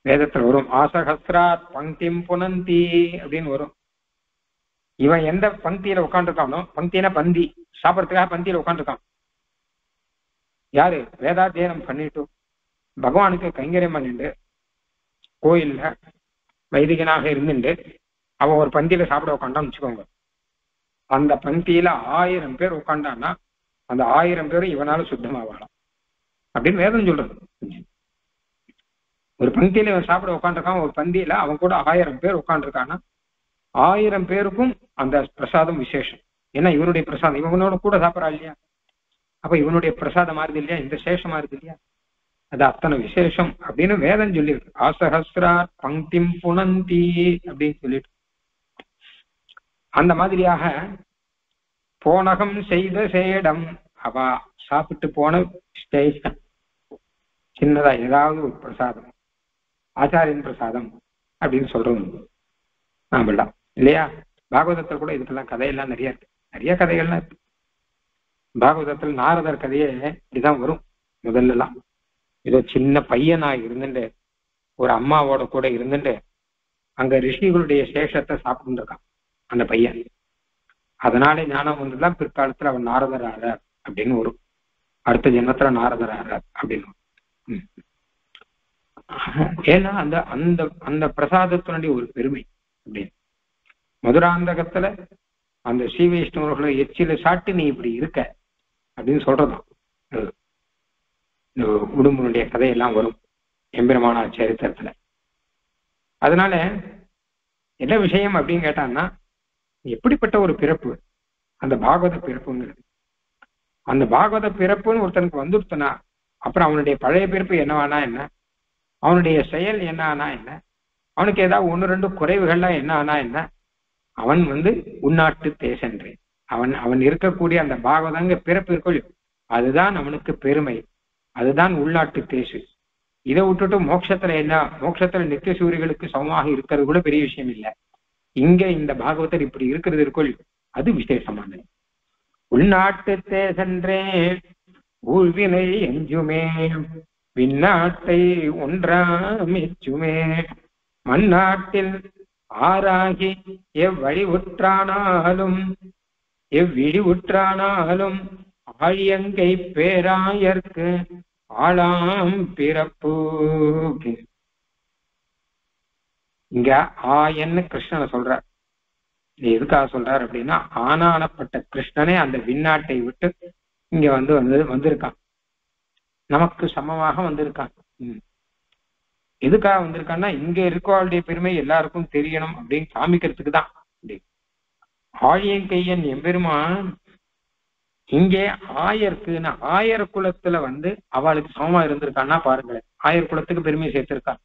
வேதத்துல வரும் ஆசகஸ்ராத் பங்கிம் புனந்தி அப்படின்னு வரும். இவன் எந்த பங்கியில உட்காந்துருக்கானோ, பங்கினா பந்தி, சாப்பிட்றதுக்காக பந்தியில உட்காந்துருக்கான். யாரு வேதாத்தியனம் பண்ணிட்டு பகவானுக்கு கைங்கரியம் பண்ணிட்டு கோயில்ல வைதிகனாக இருந்துட்டு அவன் ஒரு பந்தியில சாப்பிட உட்காண்டான்னு வச்சுக்கோங்க. அந்த பந்தியில 1000 பேர் உட்காண்டான்னா அந்த 1000 பேரும் இவனால சுத்தமாகலாம் அப்படின்னு வேதம் சொல்றது. ஒரு பந்தியில இவன் சாப்பிட உட்காந்துருக்கான், ஒரு பந்தியில அவன் கூட 1000 பேர் உட்காந்துருக்கான்னா 1000 பேருக்கும் அந்த பிரசாதம் விசேஷம். ஏன்னா இவனுடைய பிரசாதம், இவனோட கூட சாப்பிடறா இல்லையா, அப்ப இவனுடைய பிரசாதம் மாறுது இல்லையா, இந்த சேஷம் மாறுது இல்லையா, அது அத்தனை விசேஷம் அப்படின்னு வேதம் சொல்லியிருக்கு. ஆசஹஸ்ரா பங்கிம் புனந்தி அப்படின்னு சொல்லிட்டு, அந்த மாதிரியாக போனகம் செய்த சேடம், அவ சாப்பிட்டு போன ஸ்டேஷன் சின்னதா ஏதாவது ஒரு பிரசாதம், ஆச்சாரியன் பிரசாதம் அப்படின்னு சொல்றோம் நாமெல்லாம் இல்லையா. பாகவதத்தில் கூட இதுக்கெல்லாம் கதையெல்லாம் நிறைய இருக்கு, நிறைய கதைகள்லாம் இருக்கு. பாகவதத்தில் நாரதர் கதையே இப்படிதான் வரும். முதல்ல எல்லாம் ஏதோ சின்ன பையனா இருந்துட்டு ஒரு அம்மாவோட கூட இருந்துட்டு அங்க ரிஷிகளுடைய சேஷத்தை சாப்பிட்டு இருக்கான் அந்த பையன். அதனாலே ஞானம் வந்துதான் பிற்காலத்துல அவன் நாரதர் ஆறார் அப்படின்னு வரும். அடுத்த ஜென்மத்துல நாரதர் ஆறார் அப்படின்னு. ஏன்னா அந்த அந்த அந்த பிரசாதத்தினுடைய ஒரு பெருமை அப்படின்னு. மதுராந்தகத்துல அந்த ஸ்ரீ வைஷ்ணவர்களை எச்சில சாட்டு நீ இப்படி இருக்க அப்படின்னு சொல்றதான் உடும்பனுடைய கதையெல்லாம் வரும் எம்பெருமான சரித்திரத்துல. அதனால என்ன விஷயம் அப்படின்னு கேட்டான்னா, எப்படிப்பட்ட ஒரு பிறப்பு அந்த பாகவத பிறப்புங்கிறது. அந்த பாகவத பிறப்புன்னு ஒருத்தனுக்கு வந்துடுத்துனா அப்புறம் அவனுடைய பழைய பிறப்பு என்னவானா என்ன, அவனுடைய செயல் என்ன ஆனா என்ன, அவனுக்கு ஏதாவது ஒன்று ரெண்டு குறைவுகள்லாம் என்ன ஆனா என்ன, அவன் உள்நாட்டு தேசன்றேன். அவன் இருக்கக்கூடிய அந்த பாகவதங்க பிறப்பு இருக்கொள்ளு, அதுதான் அவனுக்கு பெருமை, அதுதான் உள்நாட்டு தேசு. இதை விட்டுட்டு மோட்சத்துல என்ன, மோட்சத்துல நித்திய சூரியர்களுக்கு சமமாக இருக்கிறது கூட பெரிய விஷயம் இல்லை. இங்க இந்த பாகவதர் இப்படி இருக்கிறது இருக்கொள், அது விசேஷமானது. உள்நாட்டு தேசன்றே ஊழ்வினை எஞ்சுமே, விண்ணாட்டை ஒன்றாமெச்சுமே, மண்ணாட்டில் ஆறாகி எவ்வழி உற்றானாலும் எவ்விழி உற்றானாலும் ஆழியங்கை பேராயர்க்கு ஆளாம் பிறப்பு. இங்க ஆயன்னு கிருஷ்ணனை சொல்றார். இது எதுக்காக சொல்றார் அப்படின்னா, ஆனானப்பட்ட கிருஷ்ணனே அந்த விண்ணாட்டை விட்டு இங்க வந்திருக்கான், நமக்கு சமமாக வந்திருக்கான். எதுக்காக வந்திருக்கான்னா, இங்க இருக்கவாளுடைய பெருமை எல்லாருக்கும் தெரியணும் அப்படின்னு காமிக்கிறதுக்கு தான். ஆழியங்கையன் எம்பெருமான் இங்கே ஆயர்க்குன்னு ஆயர் குலத்துல அவளுக்கு சமமா இருந்திருக்கான்னா பாருங்களேன், ஆயர் குலத்துக்கு பெருமை சேர்த்திருக்கான்.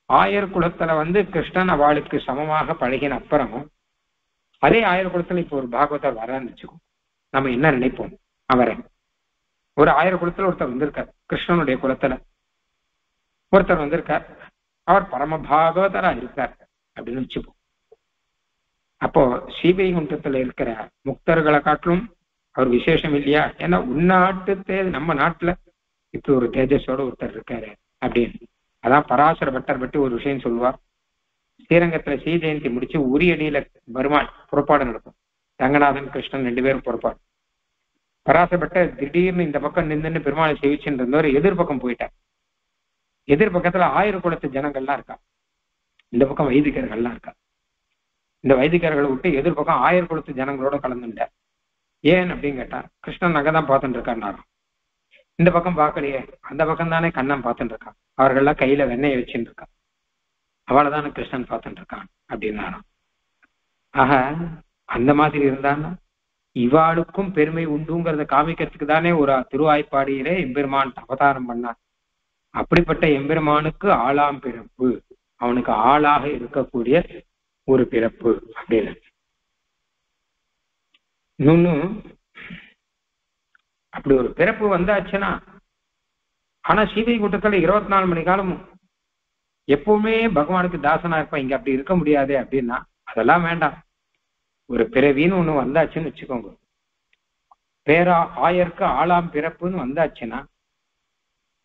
ஆயர் குலத்துல கிருஷ்ணன் அவளுக்கு சமமாக பழகின அப்புறமும் அதே ஆயர் குலத்துல இப்போ ஒரு பாகவதர் வரான்னு வச்சுக்கோ, நம்ம என்ன நினைப்போம்? அவரை ஒரு ஆயர் குலத்துல ஒருத்தர் வந்திருக்கார், கிருஷ்ணனுடைய குலத்துல ஒருத்தர் வந்திருக்கார், அவர் பரம பாகவதரா இருக்கார் அப்படின்னு வச்சுப்போம். அப்போ ஸ்ரீவைகுண்டத்துல இருக்கிற முக்தர்களை காட்டிலும் அவர் விசேஷம் இல்லையா? ஏன்னா உள்நாட்டு நம்ம நாட்டுல இப்படி ஒரு தேஜஸோட ஒருத்தர் இருக்காரு அப்படின்னு. அதான் பராசர பட்டர் பற்றி ஒரு விஷயம் சொல்லுவார். ஸ்ரீரங்கத்துல ஸ்ரீ ஜெயந்தி முடிச்சு உரியடியில பெருமாள் புறப்பாடு நடக்கும். ரங்கநாதன் கிருஷ்ணன் 2 பேரும் புறப்பாடு. பராசர பட்டர் திடீர்னு இந்த பக்கம் நின்று பெருமாளை சேவிச்சுட்டு இருந்தவர் எதிர்பக்கம் போயிட்டார். எதிர்பக்கத்துல 1000 குலத்து ஜனங்கள்லாம் இருக்கா, இந்த பக்கம் வைதிகர்கள்லாம் இருக்கா. இந்த வைதிகர்களை விட்டு எதிர்பக்கம் 1000 குலத்து ஜனங்களோட கலந்துட்டார். ஏன் அப்படின்னு கேட்டா, கிருஷ்ணன் அங்கதான் பார்த்துட்டு இருக்காரு. இந்த பக்கம் பார்க்கலையே, அந்த பக்கம் தானே கண்ணன் பார்த்துட்டு இருக்கான், அவர்கள்லாம் கையில வெண்ணெயை வச்சுட்டு இருக்கான், அவளைதானே கிருஷ்ணன் பார்த்துட்டு இருக்கான் அப்படின்னாராம். ஆக அந்த மாதிரி இருந்தான்னா இவாளுக்கும் பெருமை உண்டுங்கிறத காமிக்கிறதுக்கு தானே ஒரு திருவாய்ப்பாடியிலே எம்பெருமான் அவதாரம் பண்ணான். அப்படிப்பட்ட எம்பெருமானுக்கு ஆளாம் பிறப்பு, அவனுக்கு ஆளாக இருக்கக்கூடிய ஒரு பிறப்பு அப்படின்னு. இன்னொன்னு, அப்படி ஒரு பிறப்பு வந்தாச்சுன்னா, ஆனா சீதை கூட்டத்துல 24 மணி காலமும் எப்பவுமே பகவானுக்கு தாசனா இருப்பான். இங்க அப்படி இருக்க முடியாது அப்படின்னா அதெல்லாம் வேண்டாம். ஒரு பிறவின்னு ஒண்ணு வந்தாச்சுன்னு வச்சுக்கோங்க, பேரா ஆயருக்கு ஆளாம் பிறப்புன்னு வந்தாச்சுன்னா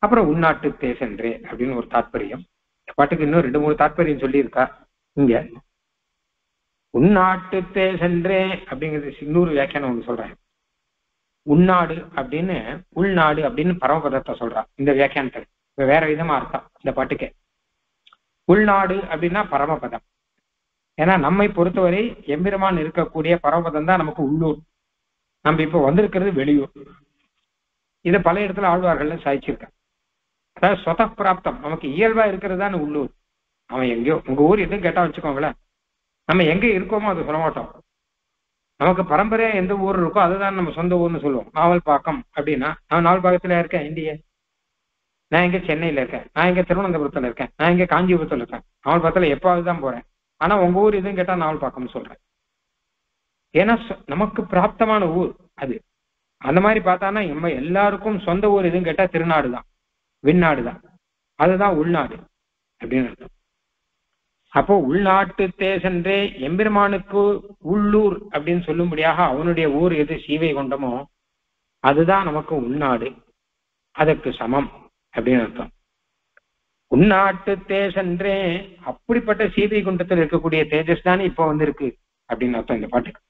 அப்புறம் உள்நாட்டு தேசன்றே அப்படின்னு ஒரு தாற்பயம். பாட்டுக்கு இன்னும் 2-3 தாற்பயம் சொல்லியிருக்கா. இங்க உள்நாட்டு தேசன்றே அப்படிங்கிறது இன்னொரு வியாக்கியானம் ஒண்ணு சொல்றாங்க. உள்நாடு அப்படின்னு உள்நாடு அப்படின்னு பரமபதத்தை சொல்றான் இந்த வியாக்கியானத்துல. இப்ப வேற விதமா அர்த்தம் இந்த பாட்டுக்கு. உள்நாடு அப்படின்னா பரமபதம். ஏன்னா நம்மை பொறுத்தவரை எம்பெருமான் இருக்கக்கூடிய பரமபதம் தான் நமக்கு உள்ளூர். நம்ம இப்ப வந்திருக்கிறது வெளியூர். இதை பல இடத்துல ஆழ்வார்கள்ல சாதிச்சிருக்கான். அதாவது சொத பிராப்தம், நமக்கு இயல்பா இருக்கிறது தான் உள்ளூர். அவன் எங்கேயோ, உங்க ஊர் எதுவும் கேட்டா வச்சுக்கோங்களேன், நம்ம எங்க இருக்கோமோ அதை சொல்ல மாட்டோம். நமக்கு பரம்பரையா எந்த ஊர் இருக்கோ அதுதான் நம்ம சொந்த ஊர்னு சொல்லுவோம். நாவல்பாக்கம் அப்படின்னா நான் நாவல்பாக்கத்துல இருக்கேன் இந்திய, நான் எங்க சென்னையில இருக்கேன், நான் எங்க திருவனந்தபுரத்துல இருக்கேன், நான் எங்க காஞ்சிபுரத்துல இருக்கேன். நாவல்பாக்கத்துல எப்பாவது தான் போறேன். ஆனா உங்க ஊர் எதுவும் கேட்டா நாவல்பாக்கம்னு சொல்றேன். ஏன்னா நமக்கு பிராப்தமான ஊர் அது. அந்த மாதிரி பார்த்தானா நம்ம எல்லாருக்கும் சொந்த ஊர் எதுவும் கேட்டா திருநாடு தான், விண்ணாடு தான், அதுதான் உள்நாடு அப்படின்னு அர்த்தம். அப்போ உள்நாட்டு தேசன்றே எம்பெருமானுக்கு உள்ளூர் அப்படின்னு சொல்லும்படியாக அவனுடைய ஊர் எது ஸ்ரீவைகுண்டமோ அதுதான் நமக்கு உள்நாடு, அதற்கு சமம் அப்படின்னு அர்த்தம். உள்நாட்டு தேசன்றே அப்படிப்பட்ட ஸ்ரீவைகுண்டத்தில் இருக்கக்கூடிய தேஜஸ் தானே இப்போ வந்திருக்கு அப்படின்னு அர்த்தம் இந்த பாட்டுக்கு.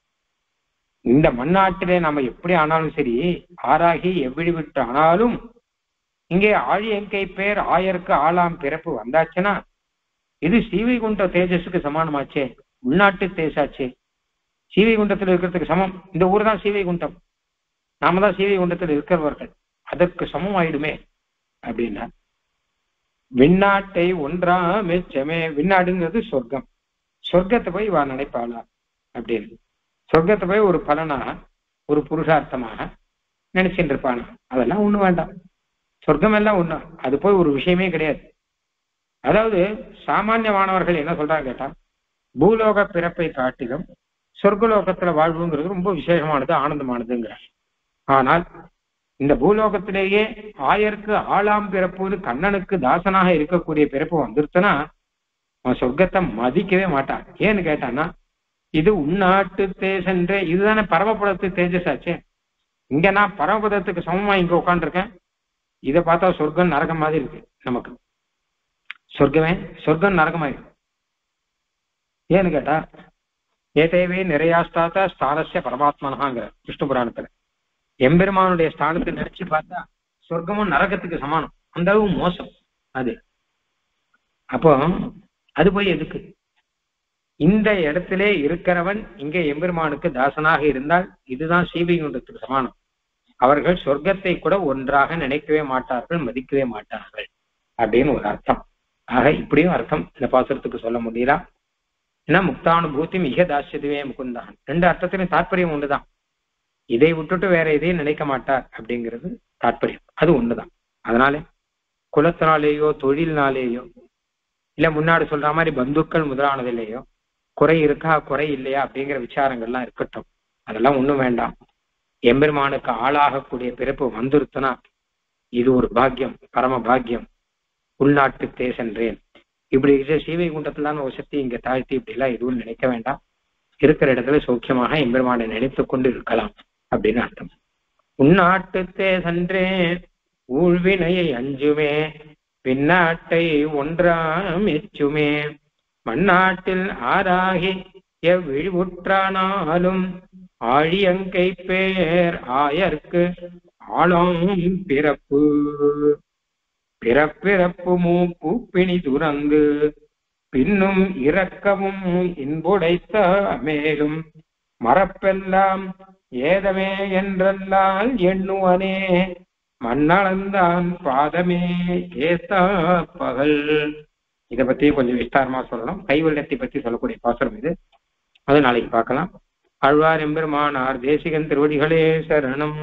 இந்த மண்ணாட்டிலே நம்ம எப்படி ஆனாலும் சரி, ஆறாகி எவ்விழி விட்டு ஆனாலும் இங்கே ஆழியங்கை பேர் ஆயருக்கு ஆளாம் பிறப்பு வந்தாச்சுன்னா இது ஸ்ரீவைகுண்ட தேஜஸுக்கு சமானமாச்சே, உள்நாட்டு தேசாச்சே. ஸ்ரீவைகுண்டத்தில் இருக்கிறதுக்கு சமம். இந்த ஊர் தான் ஸ்ரீவைகுண்டம், நாம தான் ஸ்ரீவைகுண்டத்தில் இருக்கிறவர்கள், அதற்கு சமம் ஆயிடுமே அப்படின்னா. விண்ணாட்டை ஒன்றா மெச்சமே, விண்ணாடுங்கிறது சொர்க்கம். சொர்க்கத்தை போய் வா நினைப்பாளா அப்படின்னு, சொர்க்கத்தை போய் ஒரு பலனா ஒரு புருஷார்த்தமாக நினைச்சுட்டு இருப்பானா? அதெல்லாம் ஒண்ணு வேண்டாம். சொர்க்கம் எல்லாம் ஒண்ணு, அது போய் ஒரு விஷயமே கிடையாது. அதாவது சாமானியமானவர்கள் என்ன சொல்றாங்க கேட்டா, பூலோக பிறப்பை காட்டிலும் சொர்க்கலோகத்துல வாழ்வுங்கிறது ரொம்ப விசேஷமானது, ஆனந்தமானதுங்கிற. ஆனால் இந்த பூலோகத்திலேயே ஆயருக்கு ஆளாம் பிறப்பு, கண்ணனுக்கு தாசனாக இருக்கக்கூடிய பிறப்பு வந்துருச்சுன்னா அவன் சொர்க்கத்தை மதிக்கவே மாட்டான். ஏன்னு கேட்டான்னா, இது உள்நாட்டு தேசன்றே, இதுதானே பரமபதத்து தேஜஸாச்சே. இங்க நான் பரமபதத்துக்கு சமமா இங்க உட்காந்துருக்கேன், இதை பார்த்தா சொர்க்கம் நரகம் மாதிரி இருக்கு நமக்கு. சொர்க்கம் நரகமாயிருக்கு. ஏன்னு கேட்டா, ஏதேவே நிறையாஸ்தாத்த ஸ்தானஸ்ய பரமாத்மனஹாங்கிற விஷ்ணு புராணத்துல எம்பெருமானுடைய ஸ்தானத்தை நினைச்சு பார்த்தா சொர்க்கமும் நரகத்துக்கு சமானம், அந்த அளவு மோசம் அது. அப்போ அது போய் எதுக்கு? இந்த இடத்திலே இருக்கிறவன் இங்கே எம்பெருமானுக்கு தாசனாக இருந்தால் இதுதான் ஸ்ரீவைகுண்டத்துக்கு சமானம். அவர்கள் சொர்க்கத்தை கூட ஒன்றாக நினைக்கவே மாட்டார்கள், மதிக்கவே மாட்டார்கள் அப்படின்னு ஒரு அர்த்தம். ஆக இப்படியும் அர்த்தம் இந்த பாசுரத்துக்கு சொல்ல முடியல. ஏன்னா முக்தானுபூதி மிக தாசியதுவே முகுந்தான், ரெண்டு அர்த்தத்திலும் தாற்பயம் ஒண்ணுதான். இதை விட்டுட்டு வேற எதையும் நினைக்க மாட்டார் அப்படிங்கிறது தாற்பயம், அது ஒண்ணுதான். அதனால குலத்தினாலேயோ தொழில்னாலேயோ இல்ல முன்னாடி சொல்ற மாதிரி பந்துக்கள் முதலானதிலேயோ குறை இருக்கா குறை இல்லையா அப்படிங்கிற விசாரங்கள்லாம் இருக்கட்டும், அதெல்லாம் ஒண்ணும் வேண்டாம். எம்பெருமானுக்கு ஆளாகக்கூடிய பிறப்பு வந்துருத்துனா இது ஒரு பாக்கியம், பரம பாக்கியம். உள்நாட்டு தேசன்றேன் இப்படி இருக்கிற ஸ்ரீவைகுண்டத்திலான ஒரு சக்தி இங்க தாழ்த்தி இப்படி எல்லாம் எதுவும் நினைக்க வேண்டாம். இருக்கிற இடத்துல சௌக்கியமாக எம்பெருமானை நினைத்து கொண்டு இருக்கலாம் அப்படின்னு அர்த்தம். உள்நாட்டு தேசன்றே ஊழ்வினையை அஞ்சுமே, பின்னாட்டை ஒன்றாம் எச்சுமே, மண்ணாட்டில் ஆறாகி எவ்விழிவுற்றானாலும் ஆழியங்கை பேர் ஆயர்க்கு ஆழம் பிறப்பு, பிறப்பிறப்பு மூப்பிணி துறந்து பின்னும் இரக்கமும் இன்புடைத்த மேலும் மறப்பெல்லாம் ஏதமே என்றல்லால் எண்ணுவனே, மண்ணளந்தான் பாதமே ஏத்தா பகல். இதை பத்தி கொஞ்சம் விஸ்தாரமா சொல்லணும். கைவல்லத்தை பத்தி சொல்லக்கூடிய பாசுரம் இது, அது நாளைக்கு பார்க்கலாம். ஆழ்வார் எம்பெருமானார் தேசிகன் திருவடிகளே சரணம்.